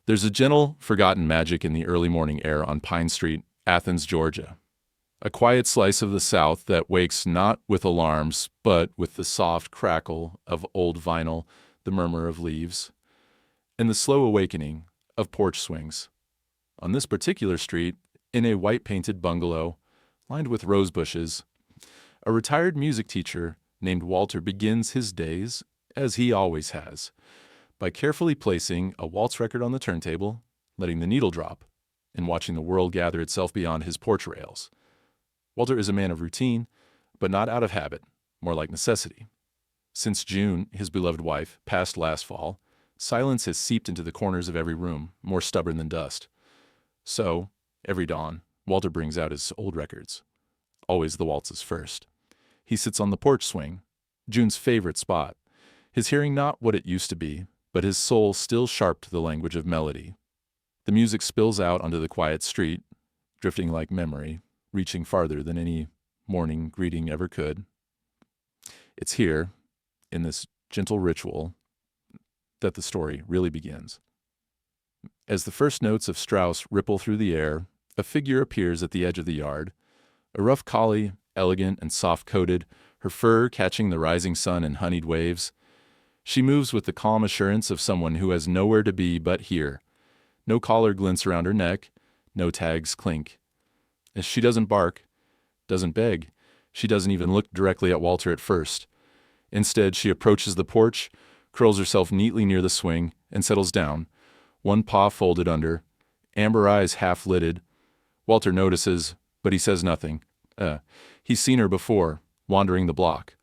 There's a gentle, forgotten magic in the early morning air on Pine Street, Athens, Georgia. A quiet slice of the South that wakes not with alarms, but with the soft crackle of old vinyl, the murmur of leaves, and the slow awakening of porch swings. On this particular street, in a white-painted bungalow, lined with rose bushes, a retired music teacher named Walter begins his days, as he always has, by carefully placing a waltz record on the turntable, letting the needle drop, and watching the world gather itself beyond his porch rails. Walter is a man of routine, but not out of habit, more like necessity. Since June, his beloved wife, passed last fall, silence has seeped into the corners of every room, more stubborn than dust. So, every dawn, Walter brings out his old records. Always the waltzes first. He sits on the porch swing, June's favorite spot, his hearing not what it used to be, but his soul still sharp to the language of melody. The music spills out onto the quiet street, drifting like memory, reaching farther than any morning greeting ever could. It's here, in this gentle ritual, that the story really begins. As the first notes of Strauss ripple through the air, a figure appears at the edge of the yard, a rough collie, elegant and soft-coated, her fur catching the rising sun in honeyed waves. She moves with the calm assurance of someone who has nowhere to be but here. No collar glints around her neck, no tags clink. As she doesn't bark, doesn't beg, she doesn't even look directly at Walter at first. Instead, she approaches the porch, curls herself neatly near the swing, and settles down, one paw folded under, amber eyes half-lidded. Walter notices, but he says nothing. He's seen her before, wandering the block,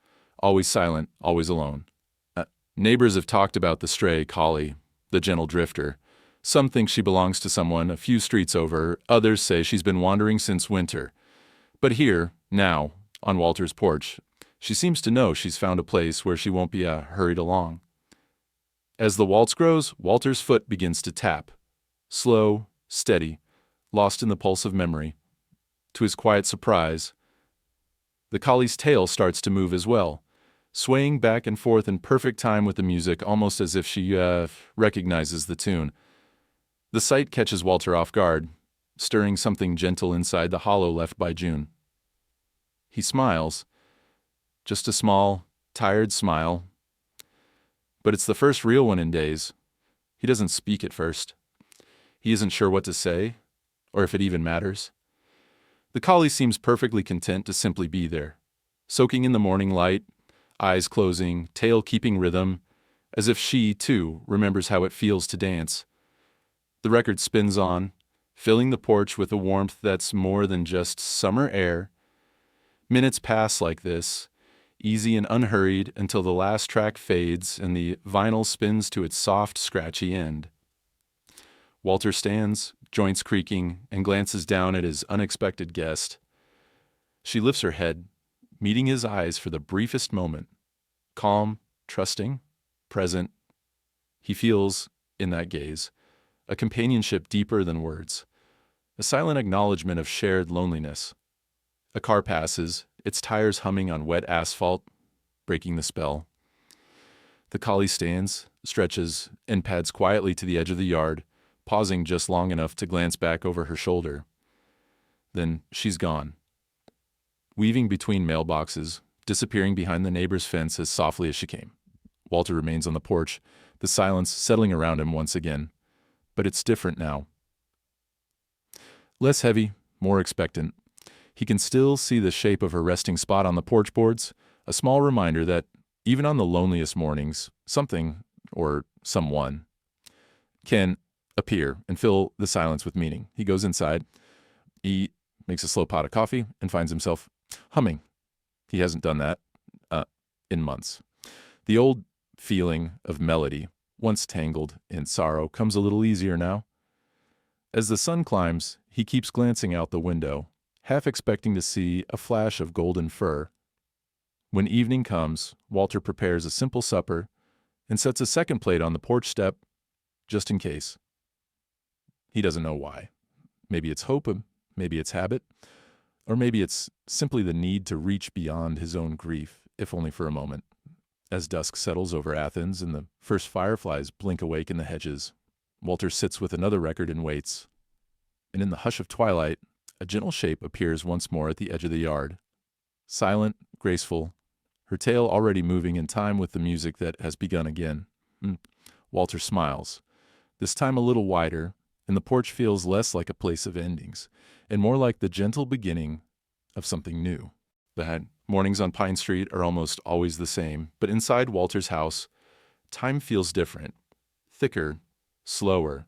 always silent, always alone. Neighbors have talked about the stray collie, the gentle drifter. Some think she belongs to someone a few streets over, others say she's been wandering since winter. But here, now, on Walter's porch, she seems to know she's found a place where she won't be hurried along. As the waltz grows, Walter's foot begins to tap. Slow, steady, lost in the pulse of memory. To his quiet surprise, the collie's tail starts to move as well, swaying back and forth in perfect time with the music, almost as if she recognizes the tune. The sight catches Walter off guard, stirring something gentle inside the hollow left by June. He smiles, just a small, tired smile, but it's the first real one in days. He doesn't speak at first. He isn't sure what to say, or if it even matters. The collie seems perfectly content to simply be there, soaking in the morning light, eyes closing, tail keeping rhythm, as if she, too, remembers how it feels to dance. The record spins on, filling the porch with a warmth that's more than just summer air. Minutes pass like this, easy and unhurried, until the last track fades and the vinyl spins to its soft, scratchy end. Walter stands, joints creaking, and glances down at his unexpected guest. She lifts her head, meeting his eyes for the briefest moment. Calm, trusting, present. He feels, in that gaze, a companionship deeper than words, a silent acknowledgement of shared loneliness. A car passes, its tires humming on wet asphalt, breaking the spell. The collie stands, stretches, and pads quietly to the edge of the yard, pausing just long enough to glance back over her shoulder. Then she's gone. Weaving between mailboxes, disappearing behind the neighbor's fence as softly as she came. Walter remains on the porch, the silence settling around him once again. But it's different now. Less heavy, more expectant. He can still see the shape of her resting spot on the porch boards, a small reminder that, even on the loneliest mornings, something, or someone, can appear and fill the silence with meaning. He goes inside, he makes a slow pot of coffee, and finds himself humming. He hasn't done that in months. The old feeling of melody, once tangled in sorrow, comes a little easier now. As the sun climbs, he keeps glancing out the window, half expecting to see a flash of golden fur. When evening comes, Walter prepares a simple supper and sets a second plate on the porch step, just in case. He doesn't know why. Maybe it's hope, maybe it's habit, or maybe it's simply the need to reach beyond his own grief, if only for a moment. As dusk settles over Athens and the first fireflies blink awake in the hedges, Walter sits with another record and waits. And in the hush of twilight, a gentle shape appears once more at the edge of the yard. Silent, graceful, her tail already moving in time with the music that has begun again. Walter smiles, this time a little wider, and the porch feels less like a place of endings, and more like the gentle beginning of something new. The mornings on Pine Street are almost always the same, but inside Walter's house, time feels different. Thicker, slower,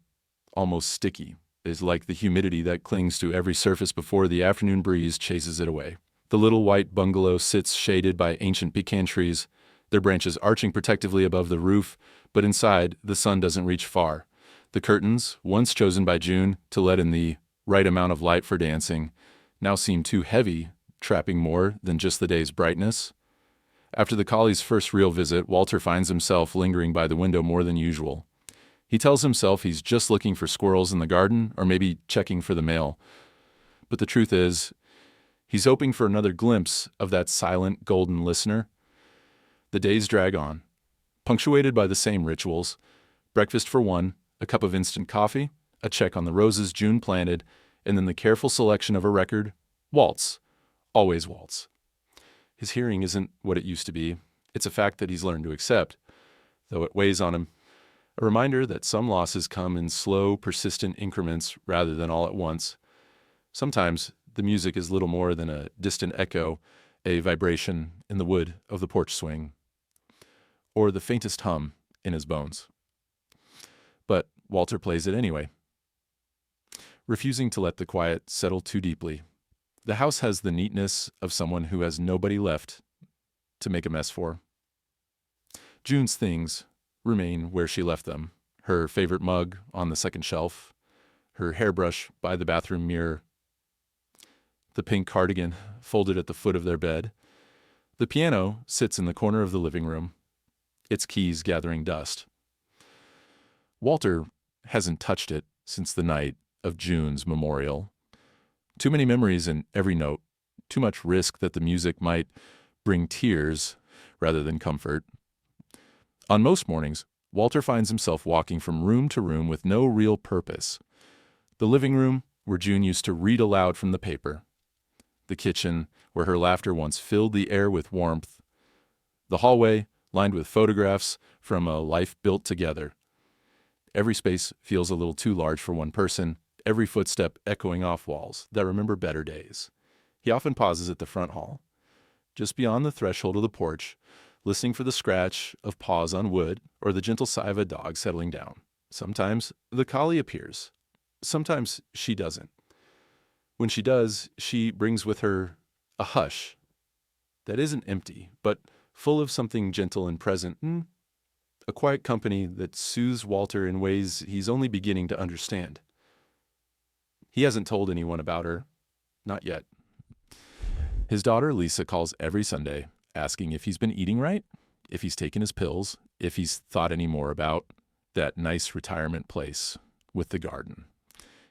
almost sticky. It is like the humidity that clings to every surface before the afternoon breeze chases it away. The little white bungalow sits shaded by ancient pecan trees, their branches arching protectively above the roof, but inside, the sun doesn't reach far. The curtains, once chosen by June to let in the right amount of light for dancing, now seem too heavy, trapping more than just the day's brightness. After the collie's first real visit, Walter finds himself lingering by the window more than usual. He tells himself he's just looking for squirrels in the garden or maybe checking for the mail. But the truth is, he's hoping for another glimpse of that silent, golden listener. The days drag on, punctuated by the same rituals: breakfast for one, a cup of instant coffee, a check on the roses June planted, and then the careful selection of a record: Waltz. Always Waltz. His hearing isn't what it used to be. It's a fact that he's learned to accept, though it weighs on him. A reminder that some losses come in slow, persistent increments rather than all at once. Sometimes the music is little more than a distant echo, a vibration in the wood of the porch swing, or the faintest hum in his bones. But Walter plays it anyway, refusing to let the quiet settle too deeply. The house has the neatness of someone who has nobody left to make a mess for. June's things remain where she left them: her favorite mug on the second shelf, her hairbrush by the bathroom mirror, the pink cardigan folded at the foot of their bed. The piano sits in the corner of the living room, its keys gathering dust. Walter hasn't touched it since the night of June's memorial. Too many memories in every note, too much risk that the music might bring tears rather than comfort. On most mornings, Walter finds himself walking from room to room with no real purpose. The living room, where June used to read aloud from the paper. The kitchen, where her laughter once filled the air with warmth. The hallway, lined with photographs from a life built together. Every space feels a little too large for one person, every footstep echoing off walls that remember better days. He often pauses at the front hall, just beyond the threshold of the porch, listening for the scratch of paws on wood or the gentle sigh of a dog settling down. Sometimes the collie appears. Sometimes she doesn't. When she does, she brings with her a hush that isn't empty, but full of something gentle and present, a quiet company that soothes Walter in ways he's only beginning to understand. He hasn't told anyone about her. Not yet. His daughter Lisa calls every Sunday, asking if he's been eating right, if he's taken his pills, if he's thought any more about that nice retirement place with the garden.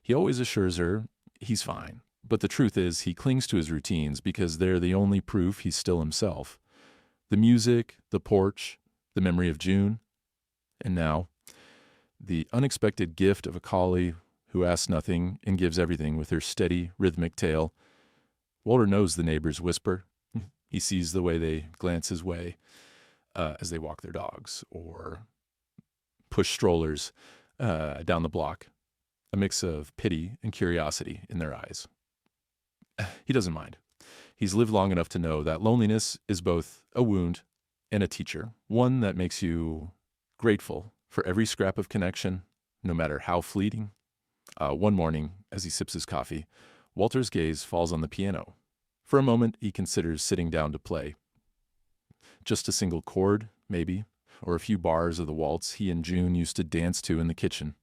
He always assures her he's fine, but the truth is he clings to his routines because they're the only proof he's still himself. The music, the porch, the memory of June, and now the unexpected gift of a collie who asks nothing and gives everything with her steady, rhythmic tail. Walter knows the neighbors whisper. He sees the way they glance his way as they walk their dogs or push strollers down the block, a mix of pity and curiosity in their eyes. He doesn't mind. He's lived long enough to know that loneliness is both a wound and a teacher, one that makes you grateful for every scrap of connection, no matter how fleeting. One morning, as he sips his coffee, Walter's gaze falls on the piano. For a moment, he considers sitting down to play. Just a single chord, maybe, or a few bars of the waltz he and June used to dance to in the kitchen.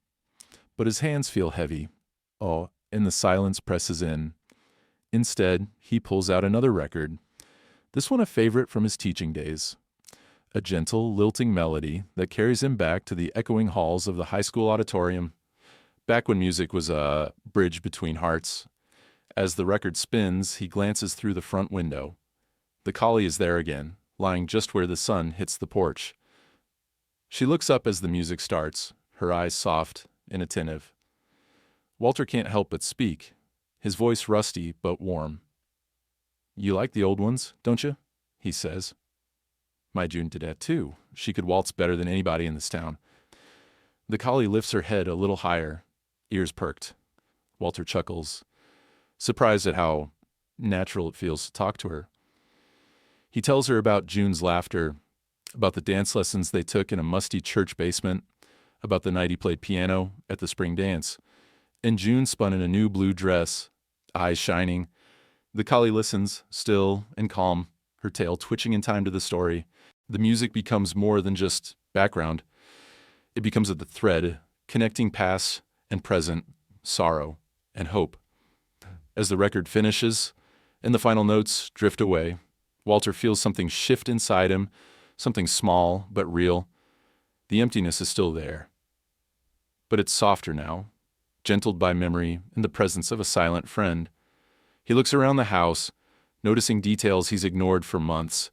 But his hands feel heavy. And the silence presses in. Instead, he pulls out another record, this one a favorite from his teaching days. A gentle, lilting melody that carries him back to the echoing halls of the high school auditorium, back when music was a bridge between hearts. As the record spins, he glances through the front window. The collie is there again, lying just where the sun hits the porch. She looks up as the music starts, her eyes soft, inattentive. Walter can't help but speak, his voice rusty but warm. "You like the old ones, don't you?" he says. My June did that too. She could waltz better than anybody in this town. The collie lifts her head a little higher, ears perked. Walter chuckles, surprised at how natural it feels to talk to her. He tells her about June's laughter, about the dance lessons they took in a musty church basement, about the night he played piano at the spring dance. And June spun in a new blue dress, eyes shining. The collie listens, still and calm, her tail twitching in time to the story. The music becomes more than just background. It becomes the thread, connecting past and present, sorrow and hope. As the record finishes and the final notes drift away, Walter feels something shift inside him, something small but real. The emptiness is still there, but it's softer now, gentled by memory and the presence of a silent friend. He looks around the house, noticing details he's ignored for months,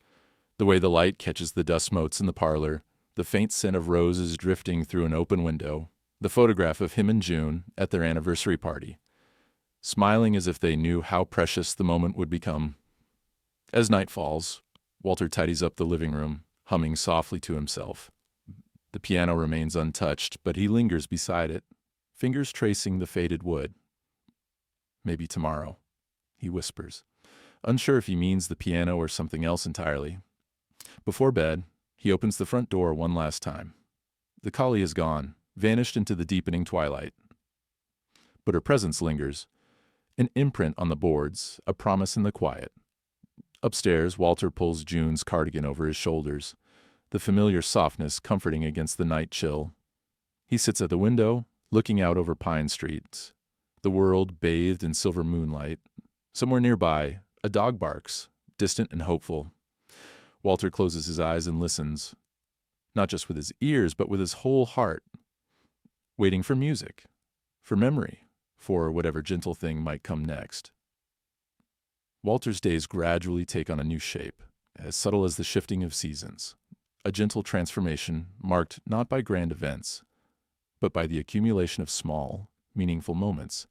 the way the light catches the dust motes in the parlor, the faint scent of roses drifting through an open window, the photograph of him and June at their anniversary party, smiling as if they knew how precious the moment would become. As night falls, Walter tidies up the living room, humming softly to himself. The piano remains untouched, but he lingers beside it, fingers tracing the faded wood. "Maybe tomorrow," he whispers, unsure if he means the piano or something else entirely. Before bed, he opens the front door one last time. The collie is gone, vanished into the deepening twilight. But her presence lingers, an imprint on the boards, a promise in the quiet. Upstairs, Walter pulls June's cardigan over his shoulders, the familiar softness comforting against the night chill. He sits at the window, looking out over Pine Street, the world bathed in silver moonlight. Somewhere nearby, a dog barks, distant and hopeful. Walter closes his eyes and listens, not just with his ears, but with his whole heart, waiting for music, for memory, for whatever gentle thing might come next. Walter's days gradually take on a new shape, as subtle as the shifting of seasons, a gentle transformation marked not by grand events, but by the accumulation of small, meaningful moments.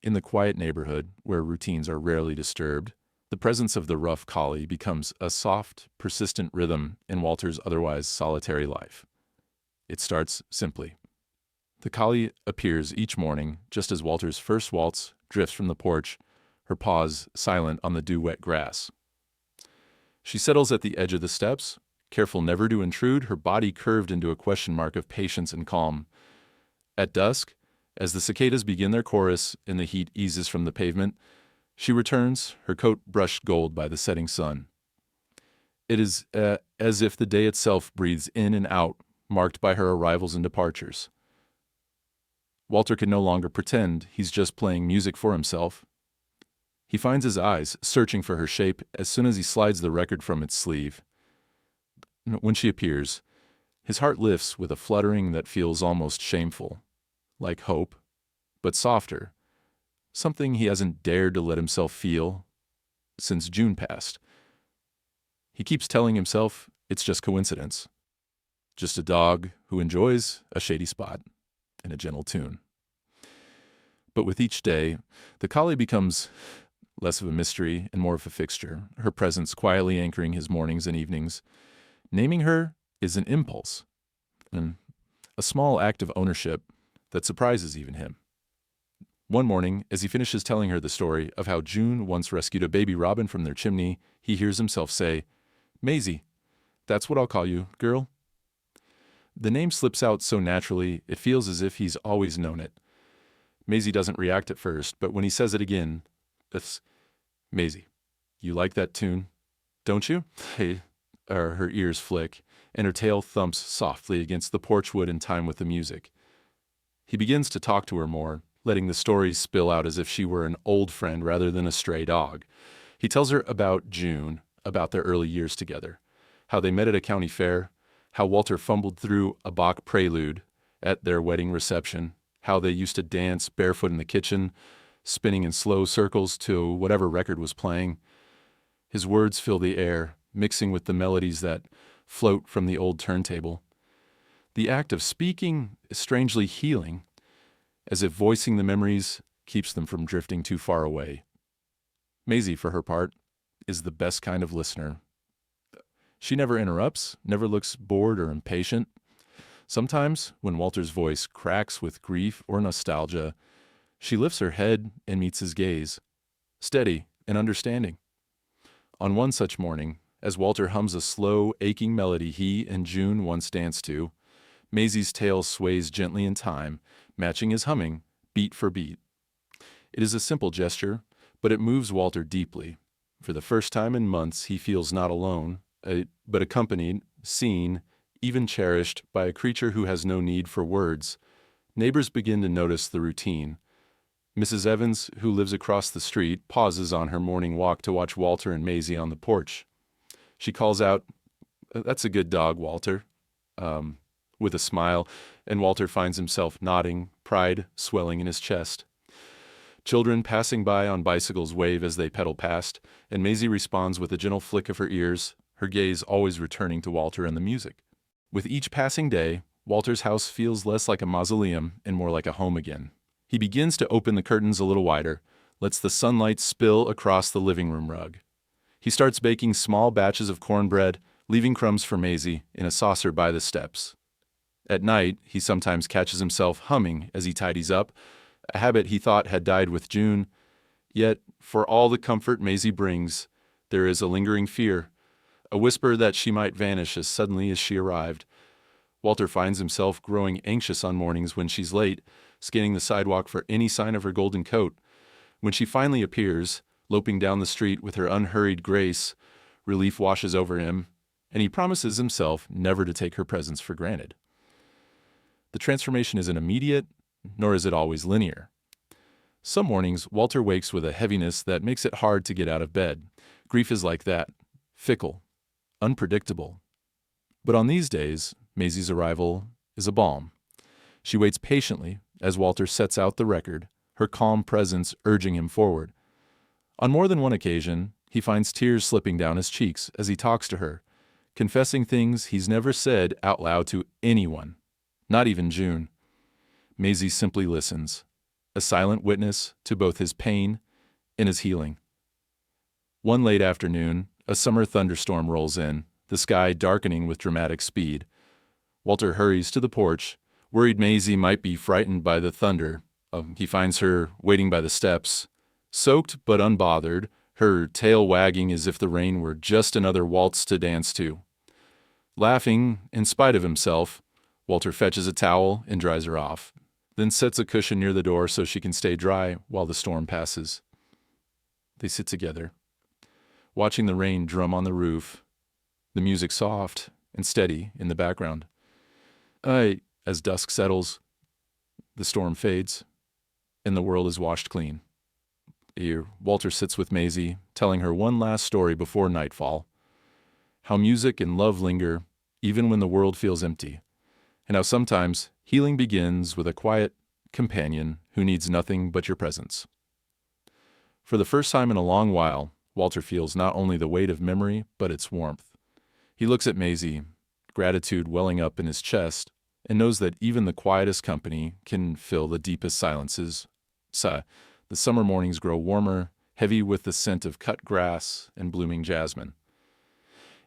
In the quiet neighborhood, where routines are rarely disturbed, the presence of the rough collie becomes a soft, persistent rhythm in Walter's otherwise solitary life. It starts simply. The collie appears each morning just as Walter's first waltz drifts from the porch, her paws silent on the dew-wet grass. She settles at the edge of the steps, careful never to intrude, her body curved into a question mark of patience and calm. At dusk, as the cicadas begin their chorus and the heat eases from the pavement, she returns, her coat brushed gold by the setting sun. It is as if the day itself breathes in and out, marked by her arrivals and departures. Walter can no longer pretend he's just playing music for himself. He finds his eyes searching for her shape as soon as he slides the record from its sleeve. When she appears, his heart lifts with a fluttering that feels almost shameful, like hope, but softer, something he hasn't dared to let himself feel since June passed. He keeps telling himself it's just coincidence, just a dog who enjoys a shady spot and a gentle tune. But with each day, the collie becomes less of a mystery and more of a fixture, her presence quietly anchoring his mornings and evenings. Naming her is an impulse, and a small act of ownership that surprises even him. One morning, as he finishes telling her the story of how June once rescued a baby robin from their chimney, he hears himself say, "Maisie, that's what I'll call you, girl." The name slips out so naturally, it feels as if he's always known it. Maisie doesn't react at first, but when he says it again, it's, "Maisie, you like that tune, don't you?" Her ears flick, and her tail thumps softly against the porch wood in time with the music. He begins to talk to her more, letting the stories spill out as if she were an old friend rather than a stray dog. He tells her about June, about their early years together, how they met at a county fair, how Walter fumbled through a Bach prelude at their wedding reception, how they used to dance barefoot in the kitchen, spinning in slow circles to whatever record was playing. His words fill the air, mixing with the melodies that float from the old turntable. The act of speaking is strangely healing, as if voicing the memories keeps them from drifting too far away. Maisie, for her part, is the best kind of listener. She never interrupts, never looks bored or impatient. Sometimes, when Walter's voice cracks with grief or nostalgia, she lifts her head and meets his gaze, steady and understanding. On one such morning, as Walter hums a slow, aching melody he and June once danced to, Maisie's tail sways gently in time, matching his humming, beat for beat. It is a simple gesture, but it moves Walter deeply. For the first time in months, he feels not alone, but accompanied, seen, even cherished by a creature who has no need for words. Neighbors begin to notice the routine. Mrs. Evans, who lives across the street, pauses on her morning walk to watch Walter and Maisie on the porch. She calls out, "That's a good dog, Walter," with a smile, and Walter finds himself nodding, pride swelling in his chest. Children passing by on bicycles wave as they pedal past, and Maisie responds with a gentle flick of her ears, her gaze always returning to Walter and the music. With each passing day, Walter's house feels less like a mausoleum and more like a home again. He begins to open the curtains a little wider, lets the sunlight spill across the living room rug. He starts baking small batches of cornbread, leaving crumbs for Maisie in a saucer by the steps. At night, he sometimes catches himself humming as he tidies up, a habit he thought had died with June. Yet, for all the comfort Maisie brings, there is a lingering fear, a whisper that she might vanish as suddenly as she arrived. Walter finds himself growing anxious on mornings when she's late, scanning the sidewalk for any sign of her golden coat. When she finally appears, loping down the street with her unhurried grace, relief washes over him, and he promises himself never to take her presence for granted. The transformation isn't immediate, nor is it always linear. Some mornings, Walter wakes with a heaviness that makes it hard to get out of bed. Grief is like that, fickle, unpredictable. But on these days, Maisie's arrival is a balm. She waits patiently as Walter sets out the record, her calm presence urging him forward. On more than one occasion, he finds tears slipping down his cheeks as he talks to her, confessing things he's never said out loud to anyone, not even June. Maisie simply listens, a silent witness to both his pain and his healing. One late afternoon, a summer thunderstorm rolls in, the sky darkening with dramatic speed. Walter hurries to the porch, worried Maisie might be frightened by the thunder. He finds her waiting by the steps, soaked but unbothered, her tail wagging as if the rain were just another waltz to dance to. Laughing, in spite of himself, Walter fetches a towel and dries her off, then sets a cushion near the door so she can stay dry while the storm passes. They sit together, watching the rain drum on the roof, the music soft and steady in the background. As dusk settles, the storm fades, and the world is washed clean. Here, Walter sits with Maisie, telling her one last story before nightfall. How music and love linger, even when the world feels empty. And how sometimes healing begins with a quiet companion who needs nothing but your presence. For the first time in a long while, Walter feels not only the weight of memory, but its warmth. He looks at Maisie, gratitude welling up in his chest, and knows that even the quietest company can fill the deepest silences. The summer mornings grow warmer, heavy with the scent of cut grass and blooming jasmine.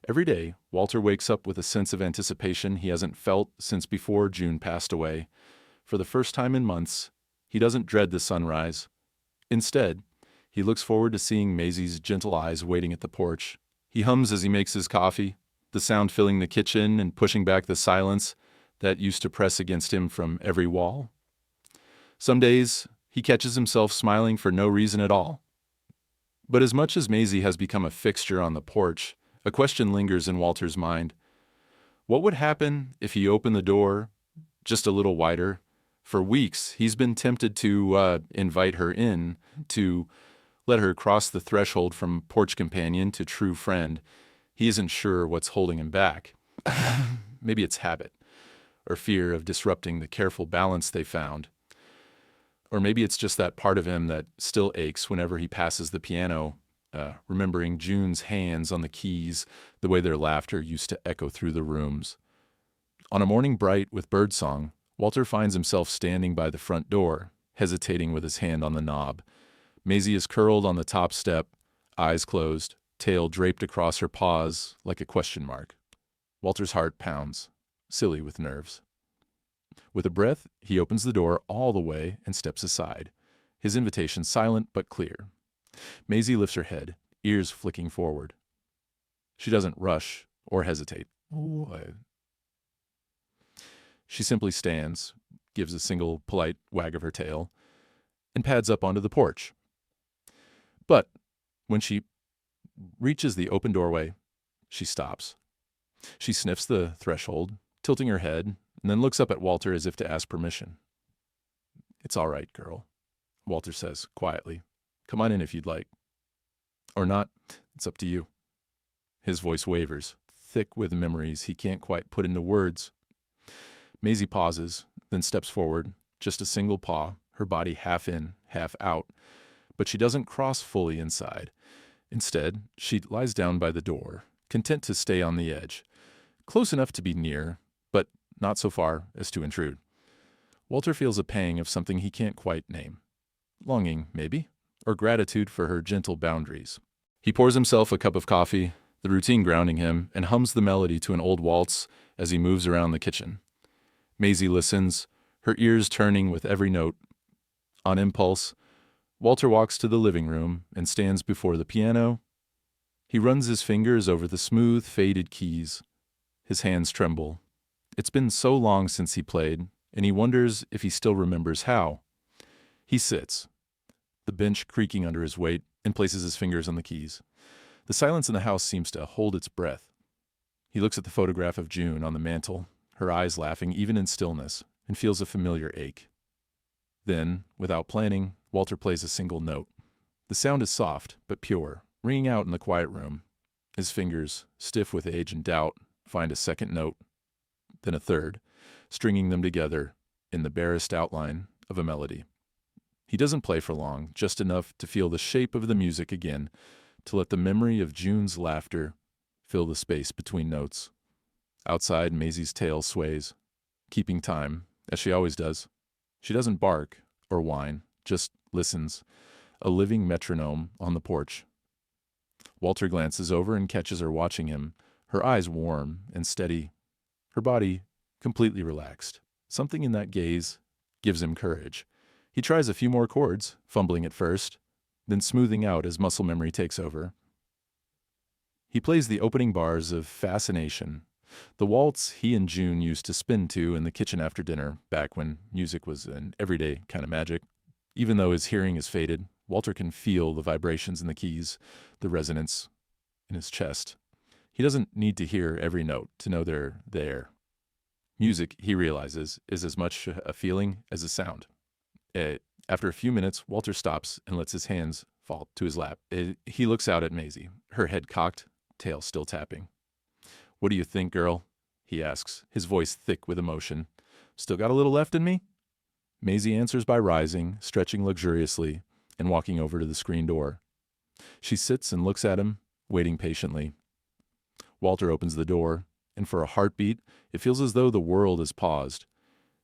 Every day, Walter wakes up with a sense of anticipation he hasn't felt since before June passed away. For the first time in months, he doesn't dread the sunrise. Instead, he looks forward to seeing Maisie's gentle eyes waiting at the porch. He hums as he makes his coffee, the sound filling the kitchen and pushing back the silence that used to press against him from every wall. Some days, he catches himself smiling for no reason at all. But as much as Maisie has become a fixture on the porch, a question lingers in Walter's mind. What would happen if he opened the door just a little wider? For weeks, he's been tempted to invite her in, to let her cross the threshold from porch companion to true friend. He isn't sure what's holding him back. Maybe it's habit, or fear of disrupting the careful balance they found. Or maybe it's just that part of him that still aches whenever he passes the piano, remembering June's hands on the keys, the way their laughter used to echo through the rooms. On a morning bright with birdsong, Walter finds himself standing by the front door, hesitating with his hand on the knob. Maisie is curled on the top step, eyes closed, tail draped across her paws like a question mark. Walter's heart pounds, silly with nerves. With a breath, he opens the door all the way and steps aside, his invitation silent but clear. Maisie lifts her head, ears flicking forward. She doesn't rush or hesitate. What? She simply stands, gives a single polite wag of her tail, and pads up onto the porch. But when she reaches the open doorway, she stops. She sniffs the threshold, tilting her head, and then looks up at Walter as if to ask permission. "It's all right, girl," Walter says quietly. "Come on in if you'd like. Or not, it's up to you." His voice wavers, thick with memories he can't quite put into words. Maisie pauses, then steps forward, just a single paw, her body half in, half out. But she doesn't cross fully inside. Instead, she lies down by the door, content to stay on the edge, close enough to be near, but not so far as to intrude. Walter feels a pang of something he can't quite name. Longing, maybe, or gratitude for her gentle boundaries. He pours himself a cup of coffee, the routine grounding him, and hums the melody to an old waltz as he moves around the kitchen. Maisie listens, her ears turning with every note. On impulse, Walter walks to the living room and stands before the piano. He runs his fingers over the smooth, faded keys. His hands tremble. It's been so long since he played, and he wonders if he still remembers how. He sits, the bench creaking under his weight, and places his fingers on the keys. The silence in the house seems to hold its breath. He looks at the photograph of June on the mantel, her eyes laughing even in stillness, and feels a familiar ache. Then, without planning, Walter plays a single note. The sound is soft, but pure, ringing out in the quiet room. His fingers, stiff with age and doubt, find a second note, then a third, stringing them together in the barest outline of a melody. He doesn't play for long, just enough to feel the shape of the music again, to let the memory of June's laughter fill the space between notes. Outside, Maisie's tail sways, keeping time, as she always does. She doesn't bark or whine, just listens, a living metronome on the porch. Walter glances over and catches her watching him, her eyes warm and steady, her body completely relaxed. Something in that gaze gives him courage. He tries a few more chords, fumbling at first, then smoothing out as muscle memory takes over. He plays the opening bars of Fascination, the waltz he and June used to spin to in the kitchen after dinner, back when music was an everyday kind of magic. Even though his hearing is faded, Walter can feel the vibrations in the keys, the resonance in his chest. He doesn't need to hear every note to know they're there. Music, he realizes, is as much a feeling as a sound. After a few minutes, Walter stops and lets his hands fall to his lap. He looks out at Maisie, her head cocked, tail still tapping. "What do you think, girl?" he asks, his voice thick with emotion. "Still got a little left in me?" Maisie answers by rising, stretching luxuriously, and walking over to the screen door. She sits and looks at him, waiting patiently. Walter opens the door, and for a heartbeat, it feels as though the world has paused,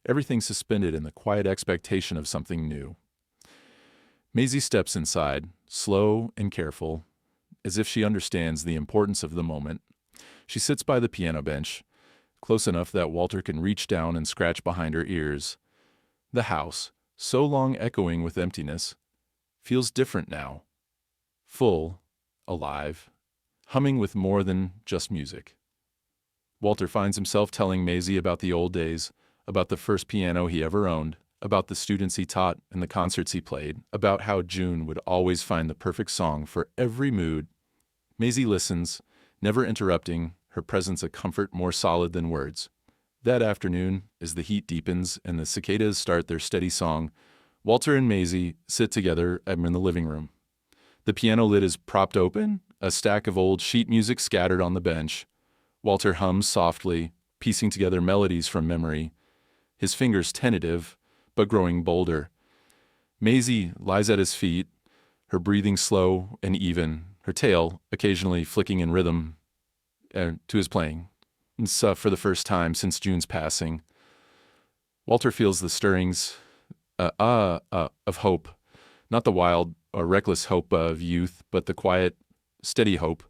everything suspended in the quiet expectation of something new. Maisie steps inside, slow and careful, as if she understands the importance of the moment. She sits by the piano bench, close enough that Walter can reach down and scratch behind her ears. The house, so long echoing with emptiness, feels different now. Full, alive, humming with more than just music. Walter finds himself telling Maisie about the old days, about the first piano he ever owned, about the students he taught and the concerts he played, about how June would always find the perfect song for every mood. Maisie listens, never interrupting, her presence a comfort more solid than words. That afternoon, as the heat deepens and the cicadas start their steady song, Walter and Maisie sit together in the living room. The piano lid is propped open, a stack of old sheet music scattered on the bench. Walter hums softly, piecing together melodies from memory, his fingers tentative, but growing bolder. Maisie lies at his feet, her breathing slow and even, her tail occasionally flicking in rhythm to his playing. And for the first time since June's passing. Walter feels the stirrings of hope, not the wild or reckless hope of youth, but the quiet, steady hope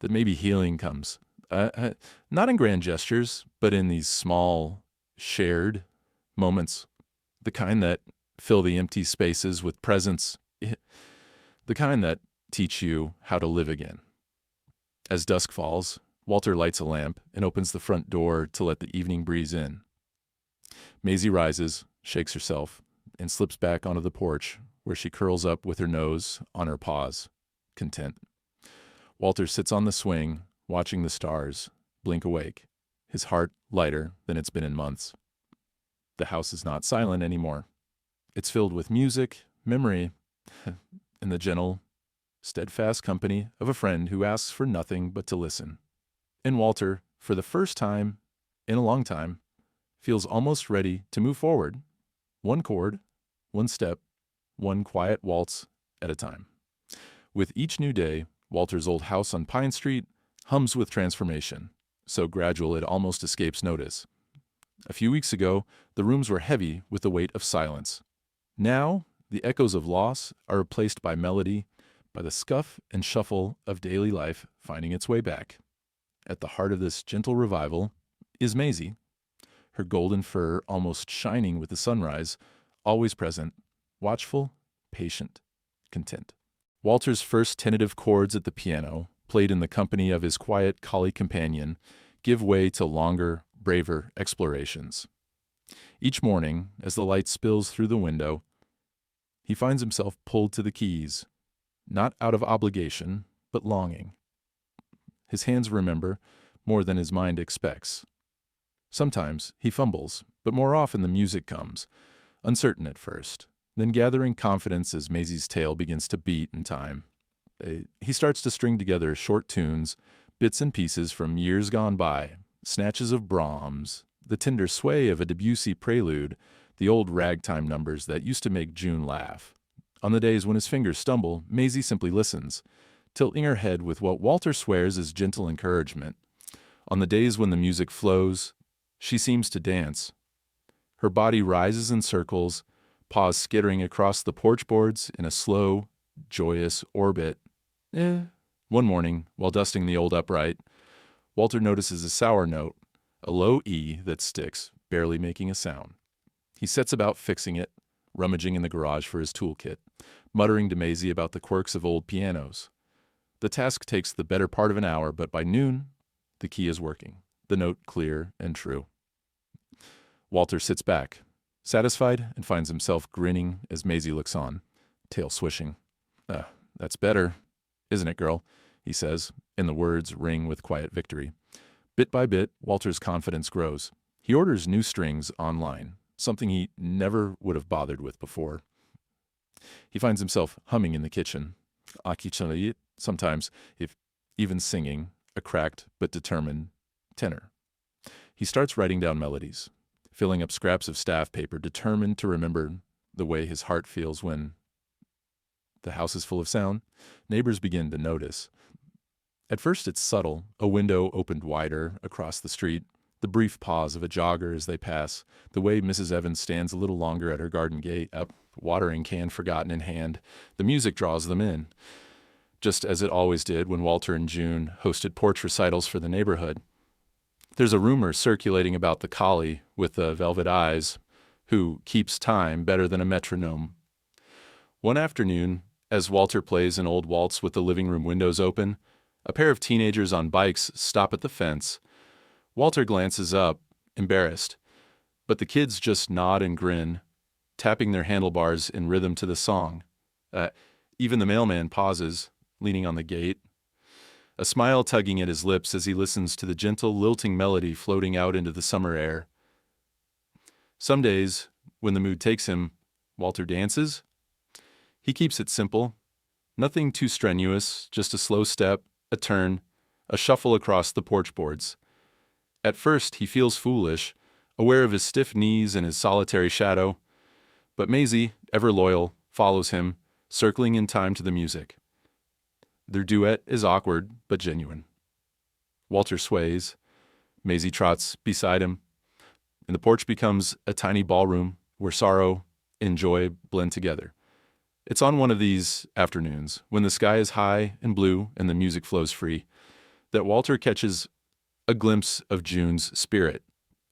that maybe healing comes. Not in grand gestures, but in these small, shared moments, the kind that fill the empty spaces with presence, the kind that teach you how to live again. As dusk falls, Walter lights a lamp and opens the front door to let the evening breeze in. Maisie rises, shakes herself, and slips back onto the porch, where she curls up with her nose on her paws, content. Walter sits on the swing, watching the stars blink awake, his heart lighter than it's been in months. The house is not silent anymore. It's filled with music, memory, and the gentle, steadfast company of a friend who asks for nothing but to listen. And Walter, for the first time in a long time, feels almost ready to move forward, one chord, one step, one quiet waltz at a time. With each new day, Walter's old house on Pine Street hums with transformation, so gradual it almost escapes notice. A few weeks ago, the rooms were heavy with the weight of silence. Now, the echoes of loss are replaced by melody, by the scuff and shuffle of daily life finding its way back. At the heart of this gentle revival is Maisie, her golden fur almost shining with the sunrise, always present, watchful, patient, content. Walter's first tentative chords at the piano, played in the company of his quiet collie companion, give way to longer, braver explorations. Each morning, as the light spills through the window, he finds himself pulled to the keys, not out of obligation, but longing. His hands remember more than his mind expects. Sometimes he fumbles, but more often the music comes, uncertain at first, then gathering confidence as Maisie's tail begins to beat in time. He starts to string together short tunes, bits and pieces from years gone by, snatches of Brahms, the tender sway of a Debussy prelude, the old ragtime numbers that used to make June laugh. On the days when his fingers stumble, Maisie simply listens, tilting her head with what Walter swears is gentle encouragement. On the days when the music flows, she seems to dance. Her body rises in circles, paws skittering across the porch boards in a slow, joyous orbit. One morning, while dusting the old upright, Walter notices a sour note, a low E that sticks, barely making a sound. He sets about fixing it, rummaging in the garage for his toolkit, muttering to Maisie about the quirks of old pianos. The task takes the better part of an hour, but by noon, the key is working, the note clear and true. Walter sits back, satisfied, and finds himself grinning as Maisie looks on, tail swishing. That's better, isn't it, girl?" he says, and the words ring with quiet victory. Bit by bit, Walter's confidence grows. He orders new strings online, something he never would have bothered with before. He finds himself humming in the kitchen, sometimes, if even singing, a cracked but determined tenor. He starts writing down melodies, filling up scraps of staff paper, determined to remember the way his heart feels when the house is full of sound. Neighbors begin to notice. At first it's subtle, a window opened wider across the street, the brief pause of a jogger as they pass, the way Mrs. Evans stands a little longer at her garden gate, a watering can forgotten in hand. The music draws them in, just as it always did when Walter and June hosted porch recitals for the neighborhood. There's a rumor circulating about the collie with the velvet eyes, who keeps time better than a metronome. One afternoon, as Walter plays an old waltz with the living room windows open, a pair of teenagers on bikes stop at the fence. Walter glances up, embarrassed, but the kids just nod and grin, tapping their handlebars in rhythm to the song. Even the mailman pauses, leaning on the gate, a smile tugging at his lips as he listens to the gentle, lilting melody floating out into the summer air. Some days, when the mood takes him, Walter dances. He keeps it simple, nothing too strenuous, just a slow step, a turn, a shuffle across the porch boards. At first, he feels foolish, aware of his stiff knees and his solitary shadow, but Maisie, ever loyal, follows him, circling in time to the music. Their duet is awkward but genuine. Walter sways. Maisie trots beside him. and the porch becomes a tiny ballroom where sorrow and joy blend together. It's on one of these afternoons, when the sky is high and blue and the music flows free, that Walter catches a glimpse of June's spirit.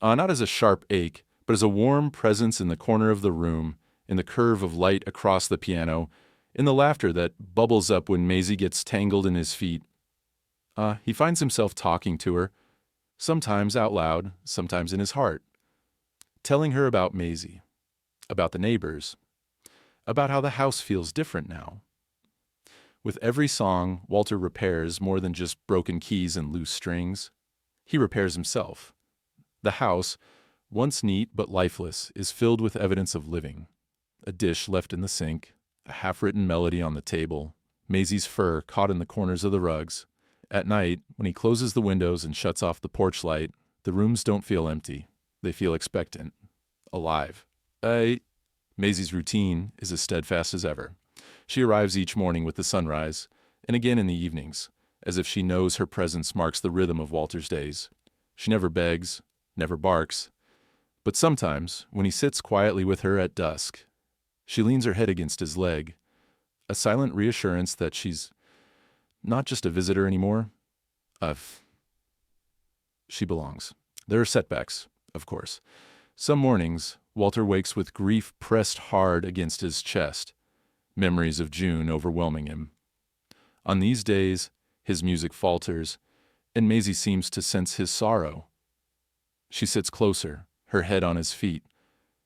Not as a sharp ache, but as a warm presence in the corner of the room, in the curve of light across the piano, in the laughter that bubbles up when Maisie gets tangled in his feet. He finds himself talking to her, sometimes out loud, sometimes in his heart, telling her about Maisie, about the neighbors, about how the house feels different now. With every song, Walter repairs more than just broken keys and loose strings. He repairs himself. The house, once neat but lifeless, is filled with evidence of living. A dish left in the sink, a half-written melody on the table, Maisie's fur caught in the corners of the rugs. At night, when he closes the windows and shuts off the porch light, the rooms don't feel empty. They feel expectant, alive. Maisie's routine is as steadfast as ever. She arrives each morning with the sunrise, and again in the evenings, as if she knows her presence marks the rhythm of Walter's days. She never begs, never barks, but sometimes, when he sits quietly with her at dusk, she leans her head against his leg, a silent reassurance that she's not just a visitor anymore. She belongs. There are setbacks, of course. Some mornings, Walter wakes with grief pressed hard against his chest, memories of June overwhelming him. On these days, his music falters, and Maisie seems to sense his sorrow. She sits closer, her head on his feet,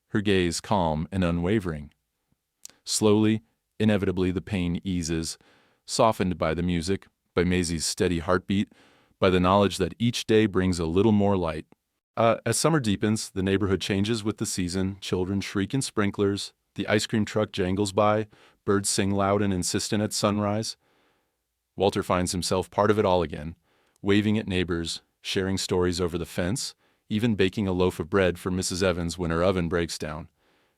her gaze calm and unwavering. Slowly, inevitably, the pain eases, softened by the music, by Maisie's steady heartbeat, by the knowledge that each day brings a little more light. As summer deepens, the neighborhood changes with the season. Children shriek in sprinklers, the ice cream truck jangles by, birds sing loud and insistent at sunrise. Walter finds himself part of it all again, waving at neighbors, sharing stories over the fence, even baking a loaf of bread for Mrs. Evans when her oven breaks down.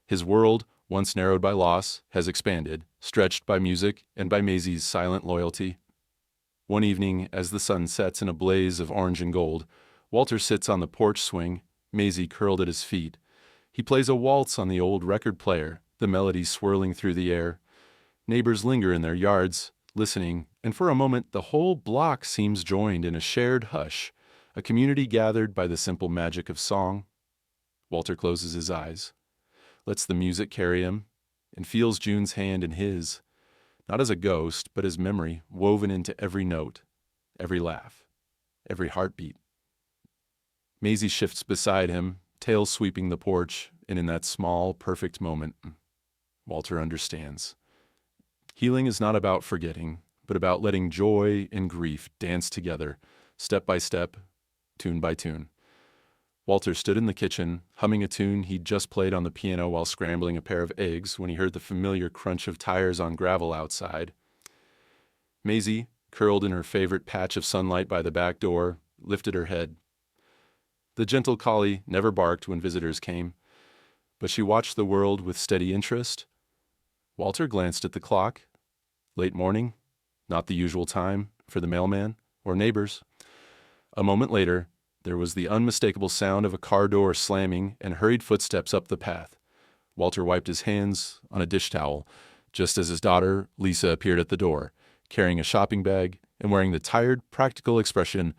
His world, once narrowed by loss, has expanded, stretched by music and by Maisie's silent loyalty. One evening, as the sun sets in a blaze of orange and gold, Walter sits on the porch swing, Maisie curled at his feet. He plays a waltz on the old record player, the melody swirling through the air. Neighbors linger in their yards, listening, and for a moment the whole block seems joined in a shared hush, a community gathered by the simple magic of song. Walter closes his eyes, lets the music carry him, and feels June's hand in his, not as a ghost, but as memory woven into every note, every laugh, every heartbeat. Maisie shifts beside him, tail sweeping the porch, and in that small, perfect moment, Walter understands. Healing is not about forgetting, but about letting joy and grief dance together, step by step, tune by tune. Walter stood in the kitchen, humming a tune he'd just played on the piano while scrambling a pair of eggs when he heard the familiar crunch of tires on gravel outside. Maisie, curled in her favorite patch of sunlight by the back door, lifted her head. The gentle collie never barked when visitors came, but she watched the world with steady interest. Walter glanced at the clock. Late morning, not the usual time for the mailman or neighbors. A moment later, there was the unmistakable sound of a car door slamming and hurried footsteps up the path. Walter wiped his hands on a dish towel, just as his daughter, Lisa, appeared at the door, carrying a shopping bag and wearing the tired, practical expression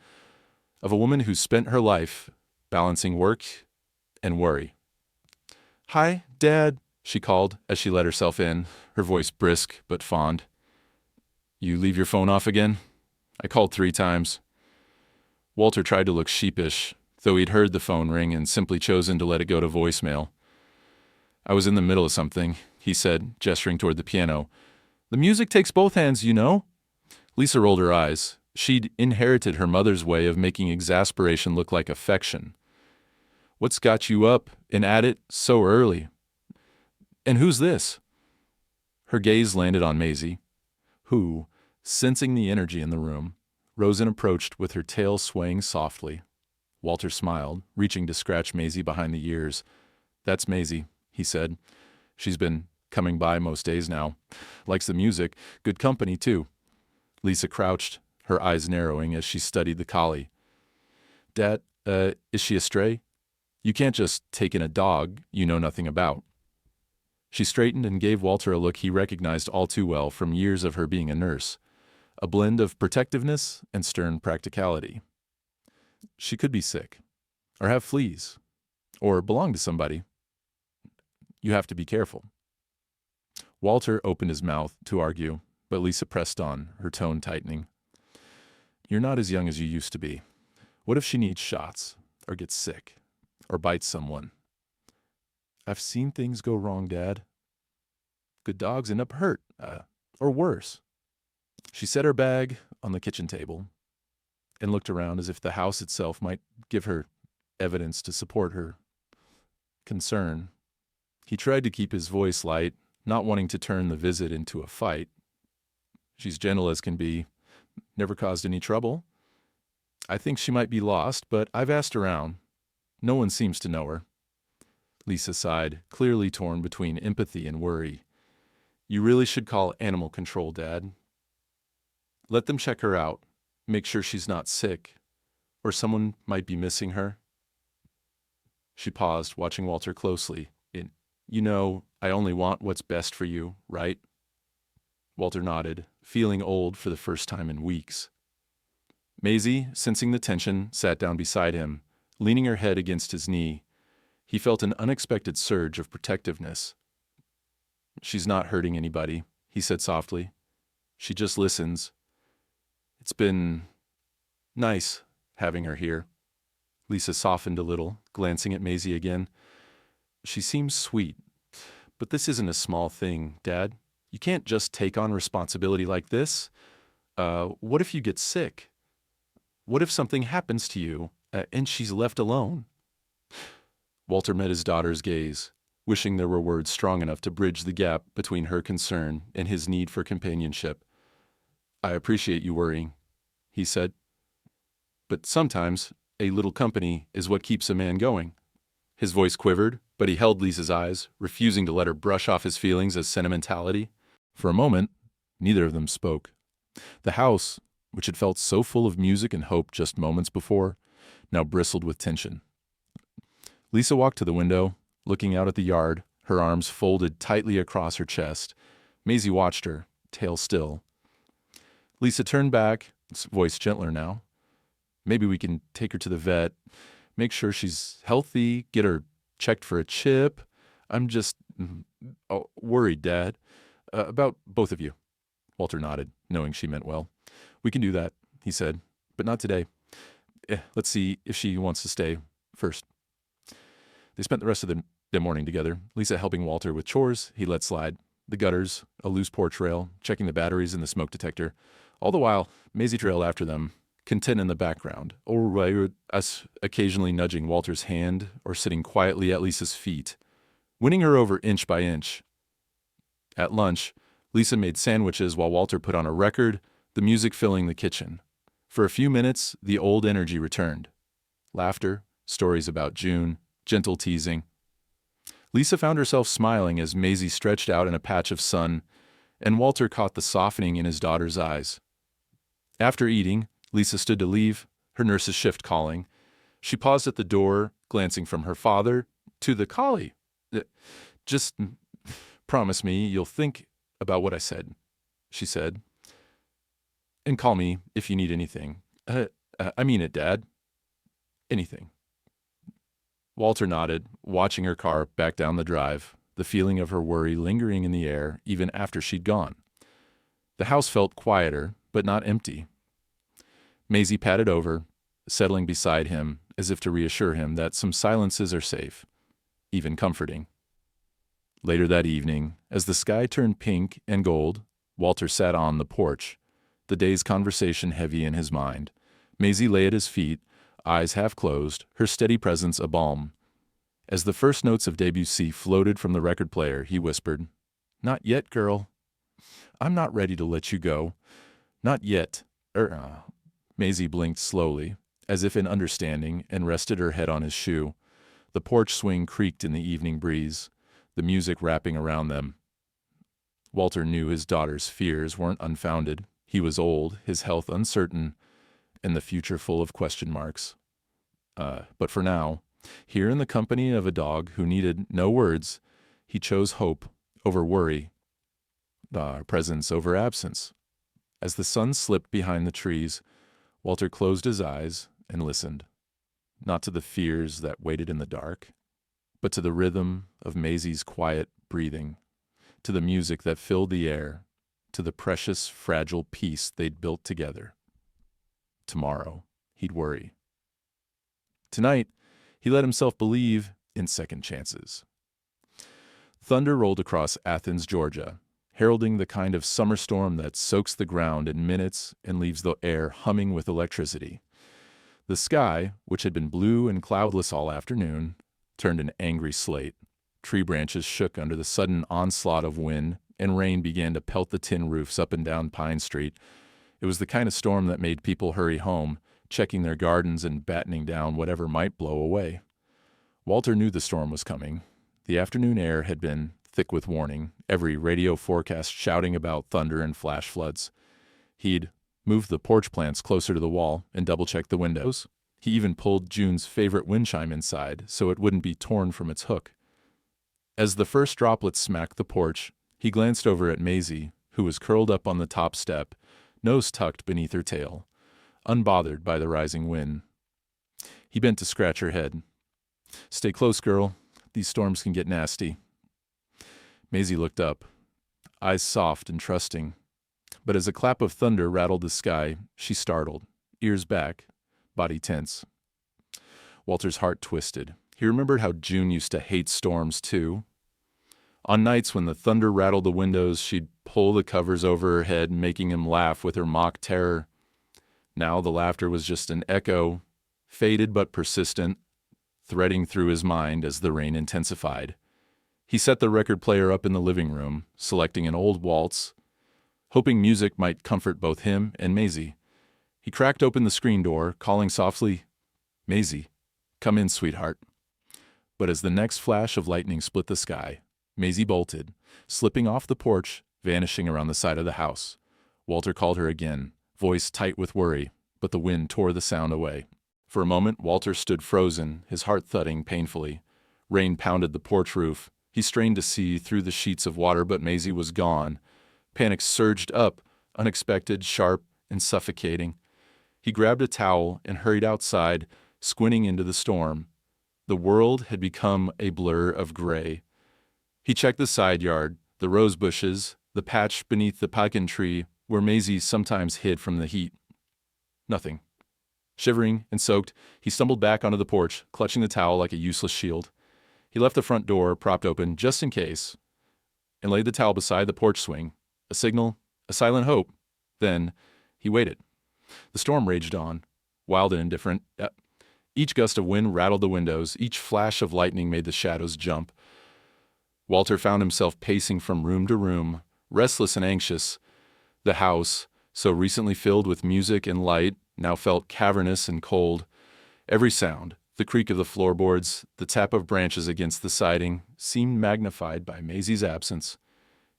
of a woman who spent her life balancing work and worry. "Hi, Dad," she called as she let herself in, her voice brisk but fond. "You leave your phone off again? I called 3 times. Walter tried to look sheepish, though he'd heard the phone ring and simply chosen to let it go to voicemail. "I was in the middle of something," he said, gesturing toward the piano. "The music takes both hands, you know." Lisa rolled her eyes. She'd inherited her mother's way of making exasperation look like affection. "What's got you up and at it so early? And who's this?" Her gaze landed on Maisie, who, sensing the energy in the room, rose and approached with her tail swaying softly. Walter smiled, reaching to scratch Maisie behind the ears. "That's Maisie," he said. "She's been coming by most days now. Likes the music. Good company, too." Lisa crouched, her eyes narrowing as she studied the collie. "Dad, is she a stray? You can't just take in a dog you know nothing about." She straightened and gave Walter a look he recognized all too well from years of her being a nurse, a blend of protectiveness and stern practicality. She could be sick, or have fleas, or belong to somebody. You have to be careful. Walter opened his mouth to argue, but Lisa pressed on, her tone tightening. "You're not as young as you used to be. What if she needs shots, or gets sick, or bites someone?" "I've seen things go wrong, Dad. Good dogs end up hurt, or worse." She set her bag on the kitchen table and looked around as if the house itself might give her evidence to support her concern. He tried to keep his voice light, not wanting to turn the visit into a fight. "She's gentle as can be. Never caused any trouble. I think she might be lost, but I've asked around. No one seems to know her." Lisa sighed, clearly torn between empathy and worry. "You really should call animal control, Dad. Let them check her out, make sure she's not sick, or someone might be missing her." She paused, watching Walter closely. "You know, I only want what's best for you, right?" Walter nodded, feeling old for the first time in weeks. Maisie, sensing the tension, sat down beside him, leaning her head against his knee. He felt an unexpected surge of protectiveness. "She's not hurting anybody," he said softly. "She just listens. It's been nice having her here." Lisa softened a little, glancing at Maisie again. "She seems sweet, but this isn't a small thing, Dad. You can't just take on responsibility like this. What if you get sick? What if something happens to you, and she's left alone?" Walter met his daughter's gaze, wishing there were words strong enough to bridge the gap between her concern and his need for companionship. "I appreciate you worrying," he said. "But sometimes a little company is what keeps a man going." His voice quivered, but he held Lisa's eyes, refusing to let her brush off his feelings as sentimentality. For a moment, neither of them spoke. The house, which had felt so full of music and hope just moments before, now bristled with tension. Lisa walked to the window, looking out at the yard, her arms folded tightly across her chest. Maisie watched her, tail still. Lisa turned back, voice gentler now. "Maybe we can take her to the vet, make sure she's healthy, get her checked for a chip. I'm just worried, Dad, about both of you." Walter nodded, knowing she meant well. "We can do that," he said, "but not today. Let's see if she wants to stay first." They spent the rest of the morning together, Lisa helping Walter with chores he let slide, the gutters, a loose porch rail, checking the batteries in the smoke detector. All the while, Maisie trailed after them, content in the background, or us occasionally nudging Walter's hand or sitting quietly at Lisa's feet, winning her over inch by inch. At lunch, Lisa made sandwiches while Walter put on a record, the music filling the kitchen. For a few minutes, the old energy returned. Laughter, stories about June, gentle teasing. Lisa found herself smiling as Maisie stretched out in a patch of sun, and Walter caught the softening in his daughter's eyes. After eating, Lisa stood to leave, her nurse's shift calling. She paused at the door, glancing from her father to the collie. "Just promise me you'll think about what I said," she said. "And call me if you need anything. I mean it, Dad. Anything." Walter nodded, watching her car back down the drive, the feeling of her worry lingering in the air even after she'd gone. The house felt quieter, but not empty. Maisie patted over, settling beside him as if to reassure him that some silences are safe, even comforting. Later that evening, as the sky turned pink and gold, Walter sat on the porch, the day's conversation heavy in his mind. Maisie lay at his feet, eyes half closed, her steady presence a balm. As the first notes of Debussy floated from the record player, he whispered, "Not yet, girl. I'm not ready to let you go. Not yet." Maisie blinked slowly, as if in understanding, and rested her head on his shoe. The porch swing creaked in the evening breeze, the music wrapping around them. Walter knew his daughter's fears weren't unfounded. He was old, his health uncertain, and the future full of question marks. But for now, Here in the company of a dog who needed no words, he chose hope over worry, presence over absence. As the sun slipped behind the trees, Walter closed his eyes and listened, not to the fears that waited in the dark, but to the rhythm of Maisie's quiet breathing, to the music that filled the air, to the precious, fragile peace they'd built together. Tomorrow, he'd worry. Tonight, he let himself believe in second chances. Thunder rolled across Athens, Georgia, heralding the kind of summer storm that soaks the ground in minutes and leaves the air humming with electricity. The sky, which had been blue and cloudless all afternoon, turned an angry slate. Tree branches shook under the sudden onslaught of wind, and rain began to pelt the tin roofs up and down Pine Street. It was the kind of storm that made people hurry home, checking their gardens and battening down whatever might blow away. Walter knew the storm was coming. The afternoon air had been thick with warning, every radio forecast shouting about thunder and flash floods. He'd moved the porch plants closer to the wall and double-checked the windows. He even pulled June's favorite wind chime inside so it wouldn't be torn from its hook. As the first droplets smacked the porch, he glanced over at Maisie, who was curled up on the top step, nose tucked beneath her tail, unbothered by the rising wind. He bent to scratch her head. "Stay close, girl. These storms can get nasty." Maisie looked up, eyes soft and trusting. But as a clap of thunder rattled the sky, she startled, ears back, body tense. Walter's heart twisted. He remembered how June used to hate storms, too. On nights when the thunder rattled the windows, she'd pull the covers over her head, making him laugh with her mock terror. Now the laughter was just an echo, faded but persistent, threading through his mind as the rain intensified. He set the record player up in the living room, selecting an old waltz, hoping music might comfort both him and Maisie. He cracked open the screen door, calling softly, "Maisie, come in, sweetheart." But as the next flash of lightning split the sky, Maisie bolted, slipping off the porch, vanishing around the side of the house. Walter called her again, voice tight with worry, but the wind tore the sound away. For a moment, Walter stood frozen, his heart thudding painfully. Rain pounded the porch roof. He strained to see through the sheets of water, but Maisie was gone. Panic surged up, unexpected, sharp, and suffocating. He grabbed a towel and hurried outside, squinting into the storm. The world had become a blur of gray. He checked the side yard, the rose bushes, the patch beneath the pecan tree where Maisie sometimes hid from the heat. Nothing. Shivering and soaked, he stumbled back onto the porch, clutching the towel like a useless shield. He left the front door propped open just in case, and laid the towel beside the porch swing. A signal, a silent hope. Then he waited. The storm raged on, wild and indifferent. Each gust of wind rattled the windows. Each flash of lightning made the shadows jump. Walter found himself pacing from room to room, restless and anxious. The house, so recently filled with music and light, now felt cavernous and cold. Every sound, the creak of the floorboards, the tap of branches against the siding, seemed magnified by Maisie's absence.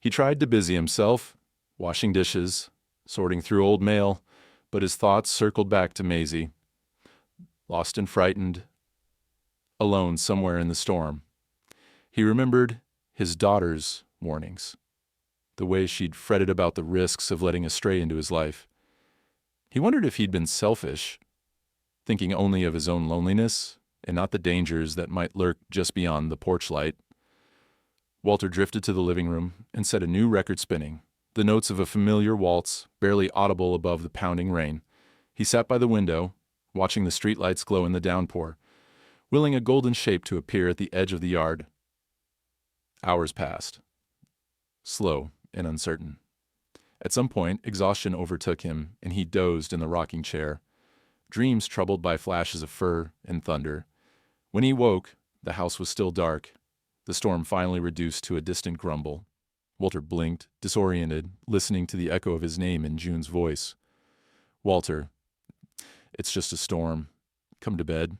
He tried to busy himself, washing dishes, sorting through old mail, but his thoughts circled back to Maisie, lost and frightened, alone somewhere in the storm. He remembered his daughter's warnings, the way she'd fretted about the risks of letting a stray into his life. He wondered if he'd been selfish, thinking only of his own loneliness and not the dangers that might lurk just beyond the porch light. Walter drifted to the living room and set a new record spinning, the notes of a familiar waltz barely audible above the pounding rain. He sat by the window, watching the streetlights glow in the downpour, willing a golden shape to appear at the edge of the yard. Hours passed, slow and uncertain. At some point, exhaustion overtook him, and he dozed in the rocking chair, dreams troubled by flashes of fur and thunder. When he woke, the house was still dark, the storm finally reduced to a distant grumble. Walter blinked, disoriented, listening to the echo of his name in June's voice. "Walter, it's just a storm. Come to bed."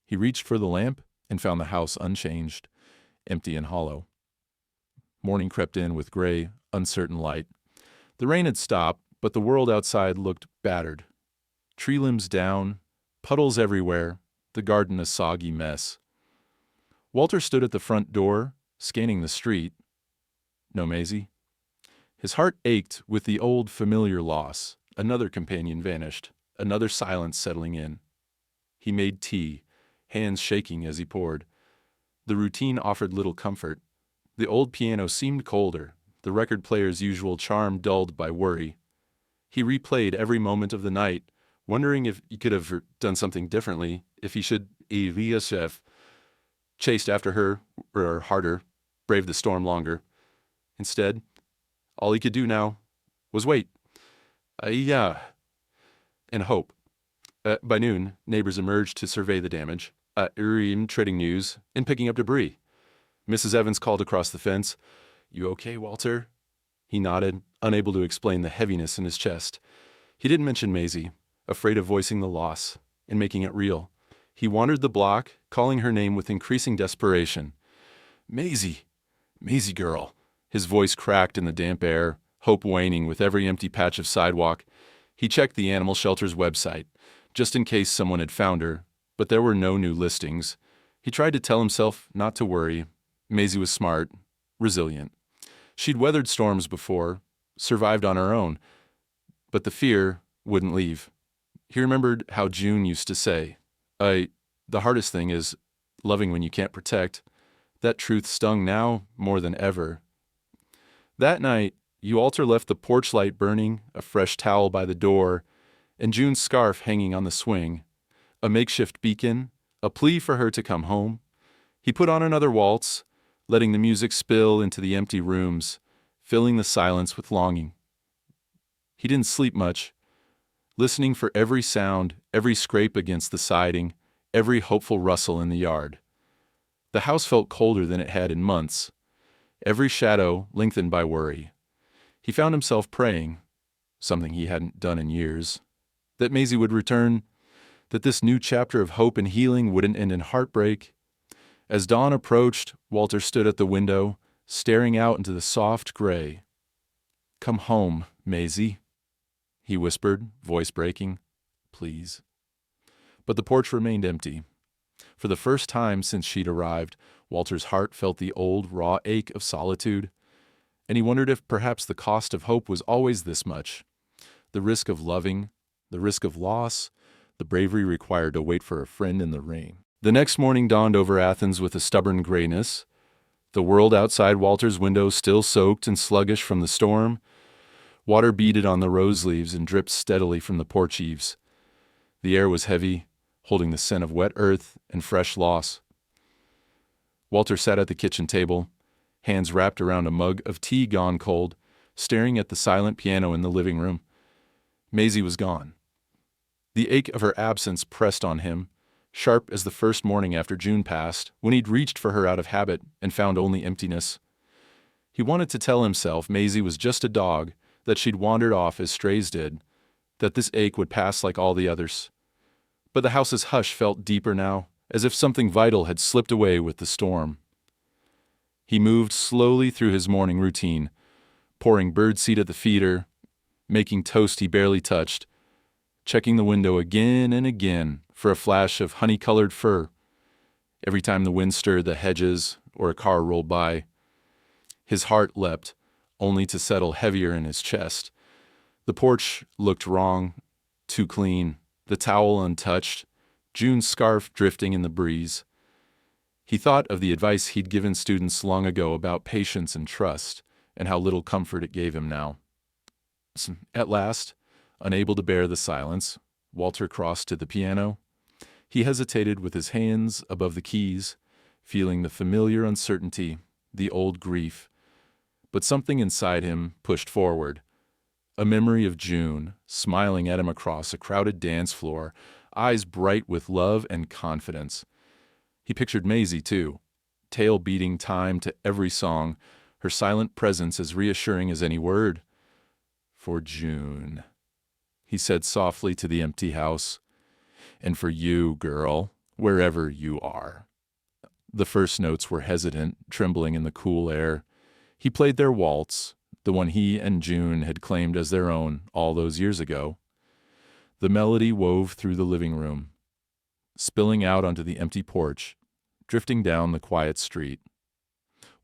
He reached for the lamp and found the house unchanged, empty and hollow. Morning crept in with gray, uncertain light. The rain had stopped, but the world outside looked battered. Tree limbs down, puddles everywhere, the garden a soggy mess. Walter stood at the front door, scanning the street. No Maisie. His heart ached with the old familiar loss. Another companion vanished, another silence settling in. He made tea, hands shaking as he poured. The routine offered little comfort. The old piano seemed colder, the record player's usual charm dulled by worry. He replayed every moment of the night, wondering if he could have done something differently, if he should have chased after her, or harder, braved the storm longer. Instead, all he could do now was wait. And hope. By noon, neighbors emerged to survey the damage, trading news and picking up debris. Mrs. Evans called across the fence, "You okay, Walter?" He nodded, unable to explain the heaviness in his chest. He didn't mention Maisie, afraid of voicing the loss and making it real. He wandered the block, calling her name with increasing desperation. "Maisie! Maisie girl!" His voice cracked in the damp air, hope waning with every empty patch of sidewalk. He checked the animal shelter's website, just in case someone had found her, but there were no new listings. He tried to tell himself not to worry. Maisie was smart, resilient. She'd weathered storms before, survived on her own, but the fear wouldn't leave. He remembered how June used to say, the hardest thing is loving when you can't protect. That truth stung now more than ever. That night, Walter left the porch light burning, a fresh towel by the door, and June's scarf hanging on the swing, a makeshift beacon, a plea for her to come home. He put on another waltz, letting the music spill into the empty rooms, filling the silence with longing. He didn't sleep much, listening for every sound, every scrape against the siding, every hopeful rustle in the yard. The house felt colder than it had in months, every shadow lengthened by worry. He found himself praying, something he hadn't done in years, that Maisie would return, that this new chapter of hope and healing wouldn't end in heartbreak. As dawn approached, Walter stood at the window, staring out into the soft gray. "Come home, Maisie," he whispered, voice breaking. "Please." But the porch remained empty. For the first time since she'd arrived, Walter's heart felt the old, raw ache of solitude, and he wondered if perhaps the cost of hope was always this much. The risk of loving, the risk of loss, the bravery required to wait for a friend in the rain. The next morning dawned over Athens with a stubborn grayness. The world outside Walter's window still soaked and sluggish from the storm. Water beaded on the rose leaves and dripped steadily from the porch eaves. The air was heavy, holding the scent of wet earth and fresh loss. Walter sat at the kitchen table, hands wrapped around a mug of tea gone cold, staring at the silent piano in the living room. Maisie was gone. The ache of her absence pressed on him, sharp as the first morning after June passed, when he'd reached for her out of habit and found only emptiness. He wanted to tell himself Maisie was just a dog, that she'd wandered off as strays did, that this ache would pass like all the others. But the house's hush felt deeper now, as if something vital had slipped away with the storm. He moved slowly through his morning routine, pouring birdseed at the feeder, making toast he barely touched, checking the window again and again for a flash of honey-colored fur every time the wind stirred the hedges or a car rolled by. His heart leapt, only to settle heavier in his chest. The porch looked wrong, too clean, the towel untouched, June's scarf drifting in the breeze. He thought of the advice he'd given students long ago about patience and trust, and how little comfort it gave him now. At last, unable to bear the silence, Walter crossed to the piano. He hesitated with his hands above the keys, feeling the familiar uncertainty, the old grief. But something inside him pushed forward. A memory of June, smiling at him across a crowded dance floor, eyes bright with love and confidence. He pictured Maisie, too, tail beating time to every song, her silent presence as reassuring as any word. "For June," he said softly to the empty house. "And for you, girl, wherever you are." The first notes were hesitant, trembling in the cool air. He played their waltz, the one he and June had claimed as their own all those years ago. The melody wove through the living room. spilling out onto the empty porch, drifting down the quiet street.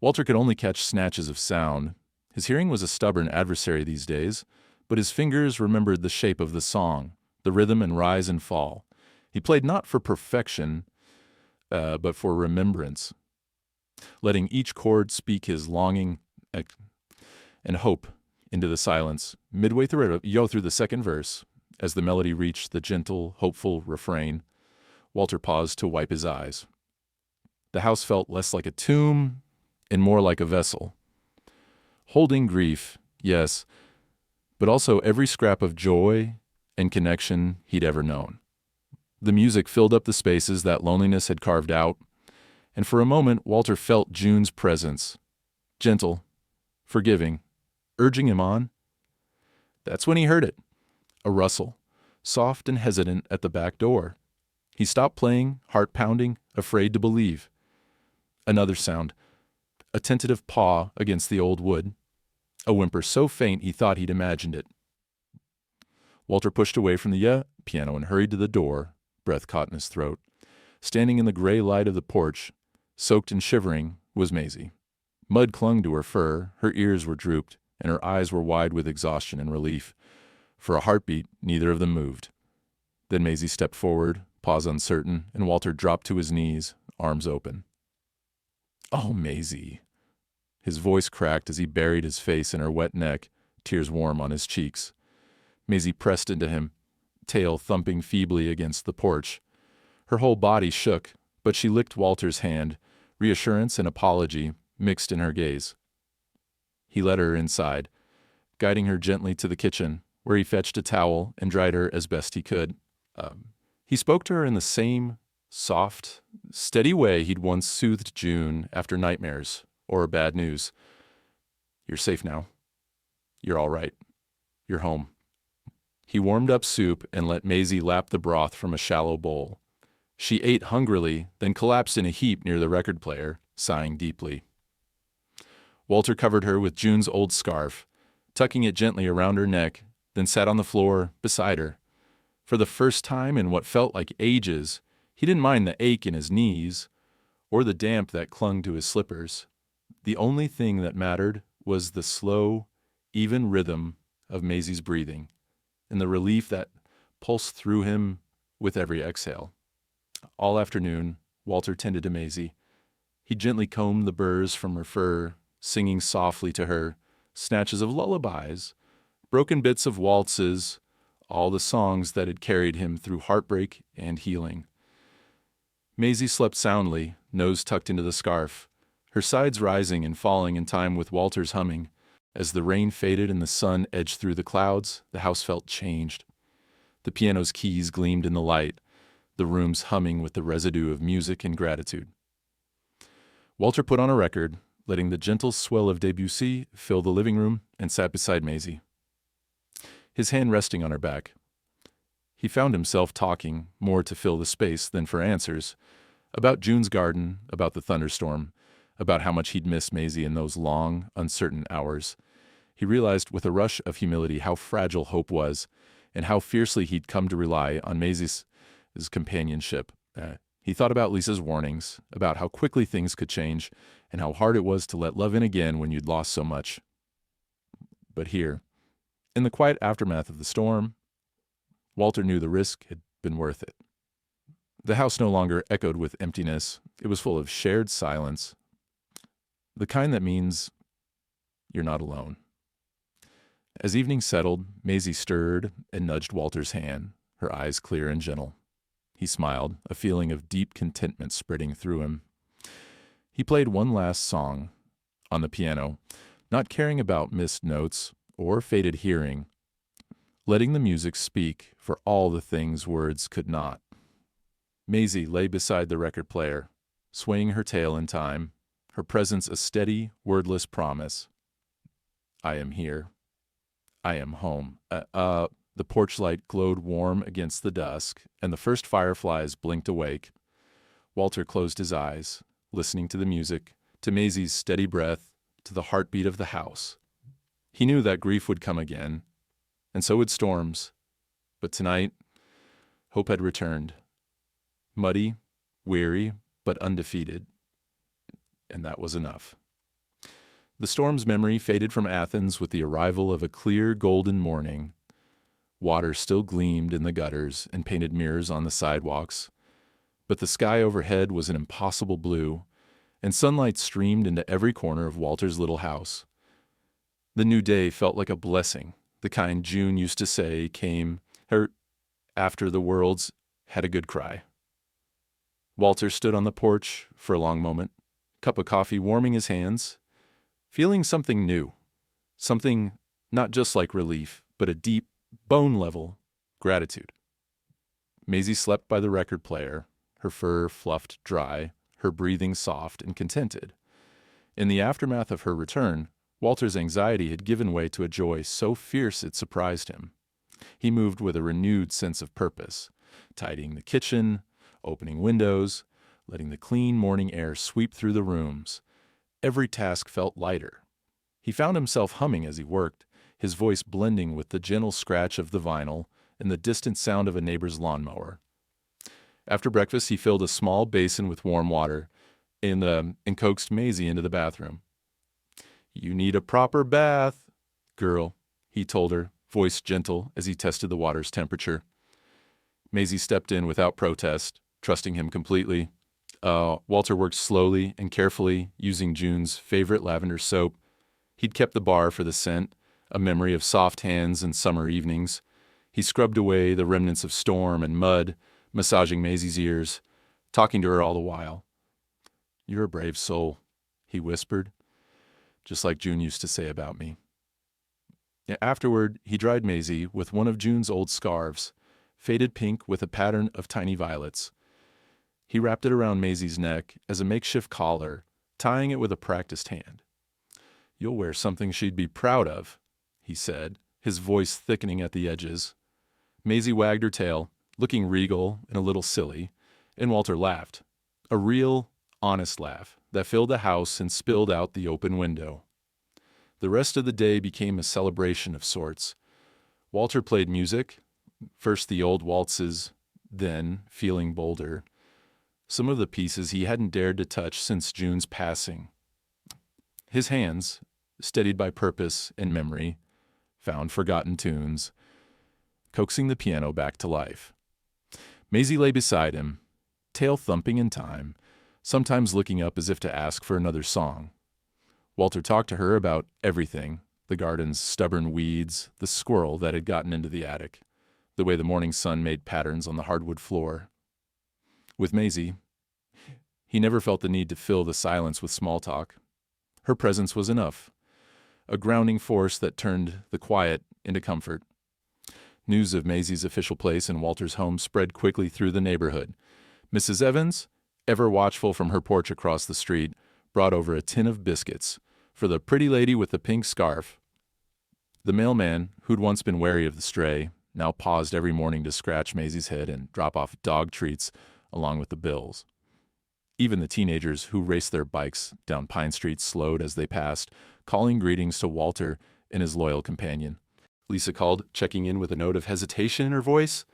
Walter could only catch snatches of sound. His hearing was a stubborn adversary these days, but his fingers remembered the shape of the song, the rhythm and rise and fall. He played not for perfection, but for remembrance, letting each chord speak his longing and hope into the silence. Midway through the second verse, as the melody reached the gentle, hopeful refrain, Walter paused to wipe his eyes. The house felt less like a tomb and more like a vessel, holding grief, yes, but also every scrap of joy and connection he'd ever known. The music filled up the spaces that loneliness had carved out, and for a moment Walter felt June's presence, gentle, forgiving, urging him on. That's when he heard it, a rustle, soft and hesitant at the back door. He stopped playing, heart pounding, afraid to believe. Another sound, a tentative paw against the old wood, a whimper so faint he thought he'd imagined it. Walter pushed away from the piano and hurried to the door, breath caught in his throat. Standing in the gray light of the porch, soaked and shivering, was Maisie. Mud clung to her fur, her ears were drooped, and her eyes were wide with exhaustion and relief. For a heartbeat, neither of them moved. Then Maisie stepped forward, pause uncertain, and Walter dropped to his knees, arms open. "Oh, Maisie." His voice cracked as he buried his face in her wet neck, tears warm on his cheeks. Maisie pressed into him, tail thumping feebly against the porch. Her whole body shook, but she licked Walter's hand, reassurance and apology mixed in her gaze. He led her inside, guiding her gently to the kitchen, where he fetched a towel and dried her as best he could. He spoke to her in the same soft, steady way he'd once soothed June after nightmares or bad news. "You're safe now. You're all right. You're home." He warmed up soup and let Maisie lap the broth from a shallow bowl. She ate hungrily, then collapsed in a heap near the record player, sighing deeply. Walter covered her with June's old scarf, tucking it gently around her neck, then sat on the floor beside her. For the first time in what felt like ages, he didn't mind the ache in his knees or the damp that clung to his slippers. The only thing that mattered was the slow, even rhythm of Maisie's breathing and the relief that pulsed through him with every exhale. All afternoon, Walter tended to Maisie. He gently combed the burrs from her fur, singing softly to her, snatches of lullabies, broken bits of waltzes, all the songs that had carried him through heartbreak and healing. Maisie slept soundly, nose tucked into the scarf, her sides rising and falling in time with Walter's humming. As the rain faded and the sun edged through the clouds, the house felt changed. The piano's keys gleamed in the light, the rooms humming with the residue of music and gratitude. Walter put on a record, letting the gentle swell of Debussy fill the living room, and sat beside Maisie, his hand resting on her back. He found himself talking, more to fill the space than for answers, about June's garden, about the thunderstorm, about how much he'd missed Maisie in those long, uncertain hours. He realized with a rush of humility how fragile hope was, and how fiercely he'd come to rely on Maisie's companionship. He thought about Lisa's warnings, about how quickly things could change, and how hard it was to let love in again when you'd lost so much. But here, in the quiet aftermath of the storm, Walter knew the risk had been worth it. The house no longer echoed with emptiness. It was full of shared silence, the kind that means you're not alone. As evening settled, Maisie stirred and nudged Walter's hand, her eyes clear and gentle. He smiled, a feeling of deep contentment spreading through him. He played one last song on the piano, not caring about missed notes or faded hearing, letting the music speak for all the things words could not. Maisie lay beside the record player, swaying her tail in time, her presence a steady, wordless promise. I am here. I am home. The porch light glowed warm against the dusk, and the first fireflies blinked awake. Walter closed his eyes, listening to the music, to Maisie's steady breath, to the heartbeat of the house. He knew that grief would come again, and so would storms, but tonight, hope had returned. Muddy, weary, but undefeated. And that was enough. The storm's memory faded from Athens with the arrival of a clear golden morning. Water still gleamed in the gutters and painted mirrors on the sidewalks, but the sky overhead was an impossible blue, and sunlight streamed into every corner of Walter's little house. The new day felt like a blessing, the kind June used to say came after the world's had a good cry. Walter stood on the porch for a long moment, cup of coffee warming his hands, feeling something new, something not just like relief, but a deep, bone-level gratitude. Maisie slept by the record player, her fur fluffed dry, her breathing soft and contented. In the aftermath of her return, Walter's anxiety had given way to a joy so fierce it surprised him. He moved with a renewed sense of purpose, tidying the kitchen, opening windows, letting the clean morning air sweep through the rooms. Every task felt lighter. He found himself humming as he worked, his voice blending with the gentle scratch of the vinyl and the distant sound of a neighbor's lawnmower. After breakfast, he filled a small basin with warm water and coaxed Maisie into the bathroom. "You need a proper bath, girl," he told her, voice gentle as he tested the water's temperature. Maisie stepped in without protest, trusting him completely. Walter worked slowly and carefully, using June's favorite lavender soap. He'd kept the bar for the scent, a memory of soft hands and summer evenings. He scrubbed away the remnants of storm and mud, massaging Maisie's ears, talking to her all the while. "You're a brave soul," he whispered, just like June used to say about me. Afterward, he dried Maisie with one of June's old scarves, faded pink with a pattern of tiny violets. He wrapped it around Maisie's neck as a makeshift collar, tying it with a practiced hand. "You'll wear something she'd be proud of," he said, his voice thickening at the edges. Maisie wagged her tail, looking regal and a little silly, and Walter laughed, a real, honest laugh that filled the house and spilled out the open window. The rest of the day became a celebration of sorts. Walter played music, first the old waltzes, then, feeling bolder, some of the pieces he hadn't dared to touch since June's passing. His hands, steadied by purpose and memory, found forgotten tunes, coaxing the piano back to life. Maisie lay beside him, tail thumping in time, sometimes looking up as if to ask for another song. Walter talked to her about everything, the garden's stubborn weeds, the squirrel that had gotten into the attic, the way the morning sun made patterns on the hardwood floor. With Maisie, he never felt the need to fill the silence with small talk. Her presence was enough, a grounding force that turned the quiet into comfort. News of Maisie's official place in Walter's home spread quickly through the neighborhood. Mrs. Evans, ever watchful from her porch across the street, brought over a tin of biscuits for the pretty lady with the pink scarf. The mailman, who'd once been wary of the stray, now paused every morning to scratch Maisie's head and drop off dog treats along with the bills. Even the teenagers who raced their bikes down Pine Street slowed as they passed, calling greetings to Walter and his loyal companion. Lisa called, checking in with a note of hesitation in her voice.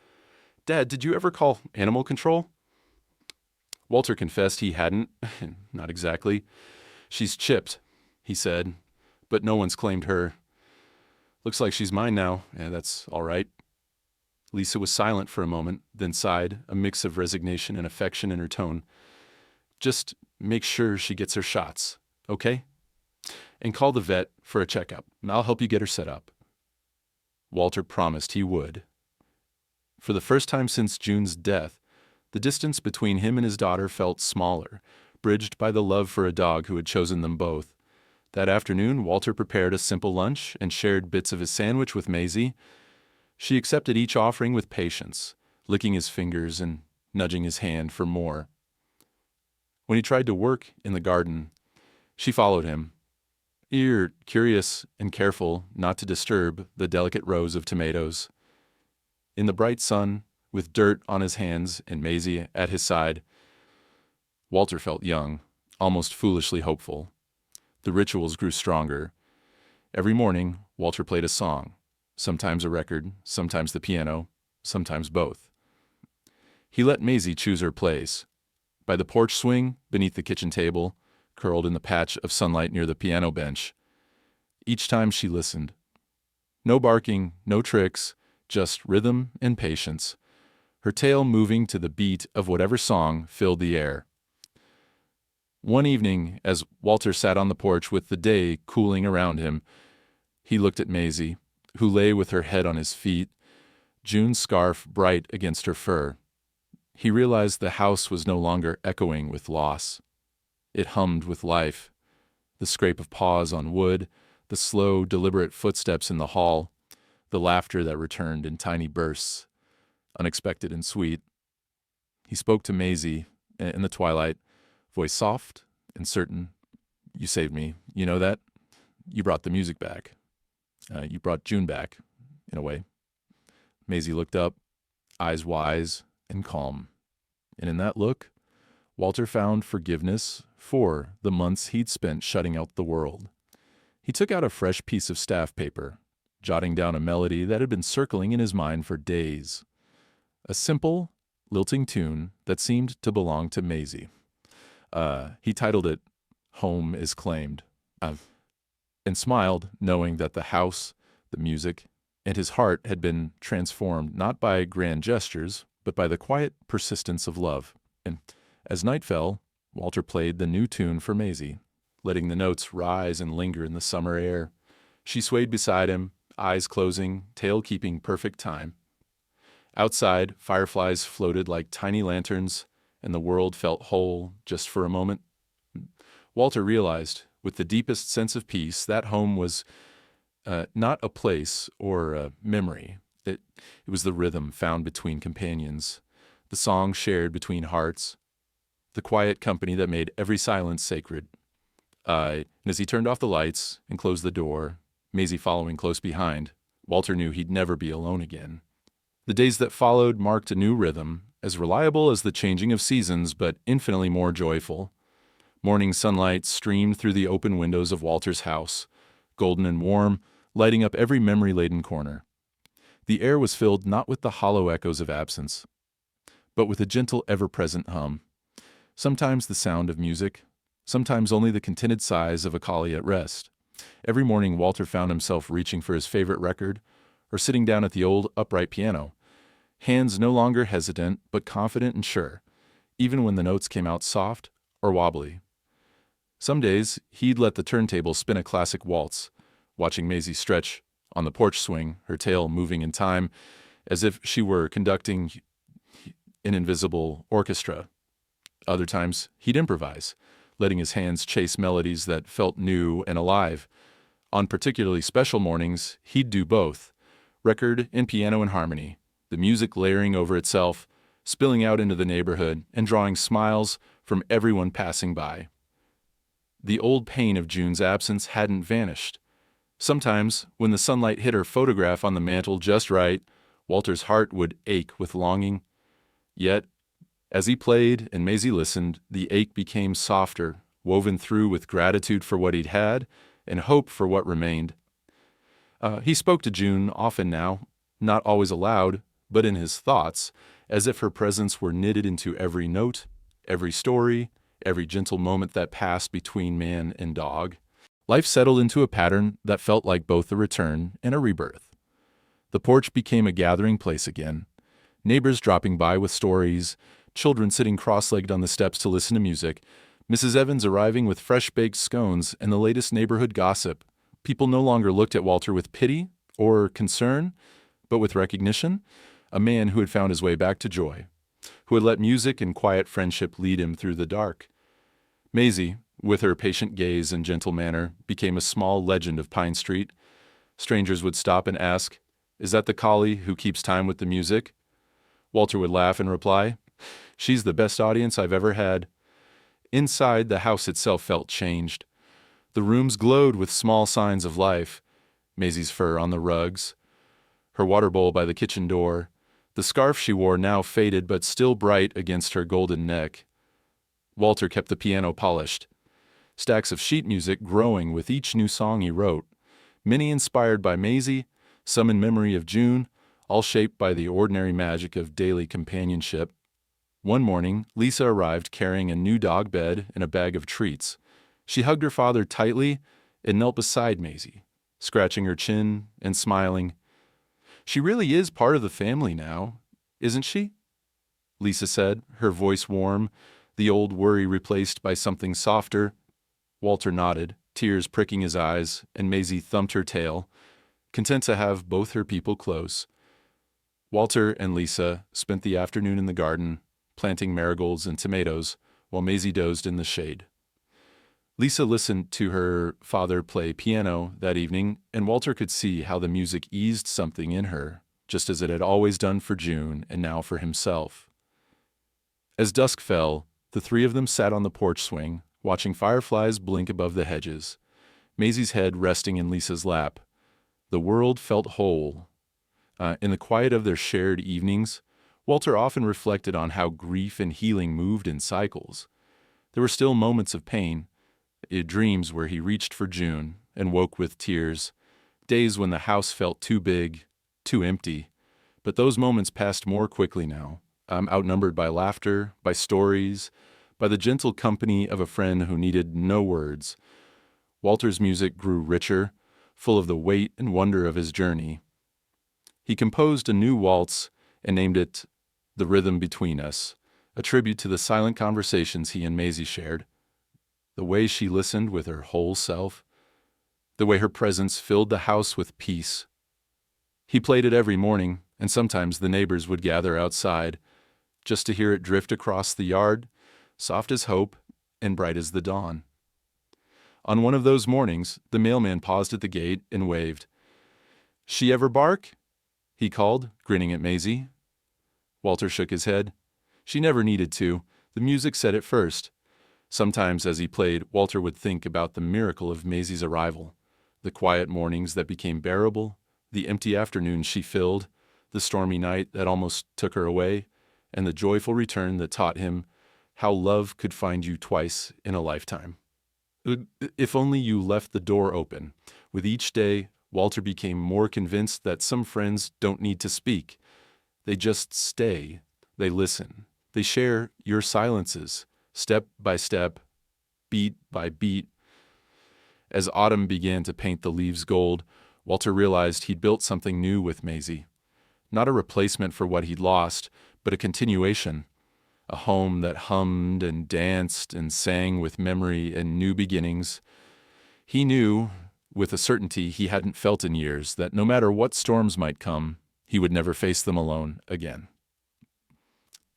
"Dad, did you ever call animal control?" Walter confessed he hadn't. Not exactly. "She's chipped," he said, "but no one's claimed her. Looks like she's mine now. Yeah, that's all right." Lisa was silent for a moment, then sighed, a mix of resignation and affection in her tone. "Just make sure she gets her shots, okay? And call the vet for a checkup. I'll help you get her set up." Walter promised he would. For the first time since June's death, the distance between him and his daughter felt smaller, bridged by the love for a dog who had chosen them both. That afternoon, Walter prepared a simple lunch and shared bits of his sandwich with Maisie. She accepted each offering with patience, licking his fingers and nudging his hand for more. When he tried to work in the garden, she followed him, ear curious and careful not to disturb the delicate rows of tomatoes. In the bright sun, with dirt on his hands and Maisie at his side, Walter felt young, almost foolishly hopeful. The rituals grew stronger. Every morning, Walter played a song, sometimes a record, sometimes the piano, sometimes both. He let Maisie choose her place. By the porch swing, beneath the kitchen table, curled in the patch of sunlight near the piano bench. Each time she listened. No barking, no tricks, just rhythm and patience, her tail moving to the beat of whatever song filled the air. One evening, as Walter sat on the porch with the day cooling around him, he looked at Maisie, who lay with her head on his feet, June's scarf bright against her fur. He realized the house was no longer echoing with loss. It hummed with life, the scrape of paws on wood, the slow, deliberate footsteps in the hall, the laughter that returned in tiny bursts, unexpected and sweet. He spoke to Maisie in the twilight, voice soft and certain. "You saved me. You know that? You brought the music back. You brought June back, in a way." Maisie looked up, eyes wise and calm. And in that look, Walter found forgiveness for the months he'd spent shutting out the world. He took out a fresh piece of staff paper, jotting down a melody that had been circling in his mind for days. A simple, lilting tune that seemed to belong to Maisie. He titled it, "Home is Claimed," and smiled, knowing that the house, the music, and his heart had been transformed not by grand gestures, but by the quiet persistence of love. And as night fell, Walter played the new tune for Maisie, letting the notes rise and linger in the summer air. She swayed beside him, eyes closing, tail keeping perfect time. Outside, fireflies floated like tiny lanterns, and the world felt whole just for a moment. Walter realized, with the deepest sense of peace, that home was not a place or a memory. It was the rhythm found between companions, the song shared between hearts, the quiet company that made every silence sacred. And as he turned off the lights and closed the door, Maisie following close behind, Walter knew he'd never be alone again. The days that followed marked a new rhythm, as reliable as the changing of seasons, but infinitely more joyful. Morning sunlight streamed through the open windows of Walter's house, golden and warm, lighting up every memory-laden corner. The air was filled not with the hollow echoes of absence, but with a gentle, ever-present hum. Sometimes the sound of music, sometimes only the contented sighs of a collie at rest. Every morning Walter found himself reaching for his favorite record, or sitting down at the old upright piano, hands no longer hesitant but confident and sure, even when the notes came out soft or wobbly. Some days he'd let the turntable spin a classic waltz, watching Maisie stretch on the porch swing, her tail moving in time, as if she were conducting an invisible orchestra. Other times he'd improvise, letting his hands chase melodies that felt new and alive. On particularly special mornings, he'd do both, record and piano in harmony, the music layering over itself, spilling out into the neighborhood and drawing smiles from everyone passing by. The old pain of June's absence hadn't vanished. Sometimes, when the sunlight hit her photograph on the mantel just right, Walter's heart would ache with longing. Yet, as he played and Maisie listened, the ache became softer, woven through with gratitude for what he'd had and hope for what remained. He spoke to June often now, not always aloud, but in his thoughts, as if her presence were knitted into every note, every story, every gentle moment that passed between man and dog. Life settled into a pattern that felt like both a return and a rebirth. The porch became a gathering place again, neighbors dropping by with stories, children sitting cross-legged on the steps to listen to music, Mrs. Evans arriving with fresh-baked scones and the latest neighborhood gossip. People no longer looked at Walter with pity or concern, but with recognition, a man who had found his way back to joy, who had let music and quiet friendship lead him through the dark. Maisie, with her patient gaze and gentle manner, became a small legend of Pine Street. Strangers would stop and ask, "Is that the collie who keeps time with the music?" Walter would laugh and reply, "She's the best audience I've ever had." Inside, the house itself felt changed. The rooms glowed with small signs of life, Maisie's fur on the rugs, her water bowl by the kitchen door, the scarf she wore now faded but still bright against her golden neck. Walter kept the piano polished, stacks of sheet music growing with each new song he wrote, many inspired by Maisie, some in memory of June, all shaped by the ordinary magic of daily companionship. One morning, Lisa arrived carrying a new dog bed and a bag of treats. She hugged her father tightly and knelt beside Maisie, scratching her chin and smiling. "She really is part of the family now, isn't she?" Lisa said, her voice warm, the old worry replaced by something softer. Walter nodded, tears pricking his eyes, and Maisie thumped her tail, content to have both her people close. Walter and Lisa spent the afternoon in the garden, planting marigolds and tomatoes, while Maisie dozed in the shade. Lisa listened to her father play piano that evening, and Walter could see how the music eased something in her, just as it had always done for June and now for himself. As dusk fell, the three of them sat on the porch swing, watching fireflies blink above the hedges, Maisie's head resting in Lisa's lap. The world felt whole. In the quiet of their shared evenings, Walter often reflected on how grief and healing moved in cycles. There were still moments of pain, dreams where he reached for June and woke with tears, days when the house felt too big, too empty. But those moments passed more quickly now, outnumbered by laughter, by stories, by the gentle company of a friend who needed no words. Walter's music grew richer, full of the weight and wonder of his journey. He composed a new waltz and named it "The Rhythm Between Us," a tribute to the silent conversations he and Maisie shared, the way she listened with her whole self, the way her presence filled the house with peace. He played it every morning, and sometimes the neighbors would gather outside, just to hear it drift across the yard, soft as hope and bright as the dawn. On one of those mornings, the mailman paused at the gate and waved. "She ever bark?" he called, grinning at Maisie. Walter shook his head. She never needed to. The music said it first. Sometimes as he played, Walter would think about the miracle of Maisie's arrival, the quiet mornings that became bearable, the empty afternoons she filled, the stormy night that almost took her away, and the joyful return that taught him how love could find you twice in a lifetime. If only you left the door open. With each day, Walter became more convinced that some friends don't need to speak. They just stay. They listen. They share your silences, step by step, beat by beat. As autumn began to paint the leaves gold, Walter realized he'd built something new with Maisie. Not a replacement for what he'd lost, but a continuation. A home that hummed and danced and sang with memory and new beginnings. He knew, with a certainty he hadn't felt in years, that no matter what storms might come, he would never face them alone again.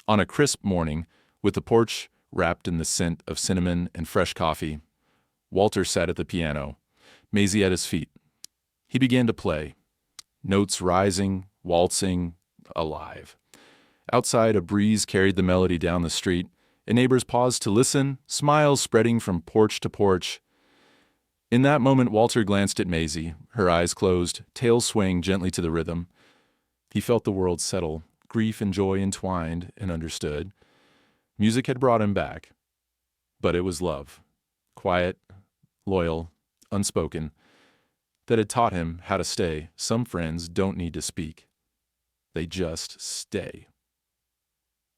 On a crisp morning, with the porch wrapped in the scent of cinnamon and fresh coffee, Walter sat at the piano, Maisie at his feet. He began to play, notes rising, waltzing, alive. Outside, a breeze carried the melody down the street, and neighbors paused to listen, smiles spreading from porch to porch. In that moment, Walter glanced at Maisie, her eyes closed, tail swaying gently to the rhythm. He felt the world settle, grief and joy entwined and understood. Music had brought him back, but it was love, quiet, loyal, unspoken, that had taught him how to stay. Some friends don't need to speak. They just stay.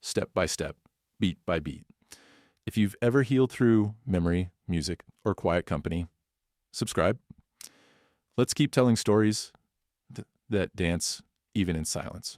Step by step, beat by beat. If you've ever healed through memory, music, or quiet company, subscribe. Let's keep telling stories that dance even in silence.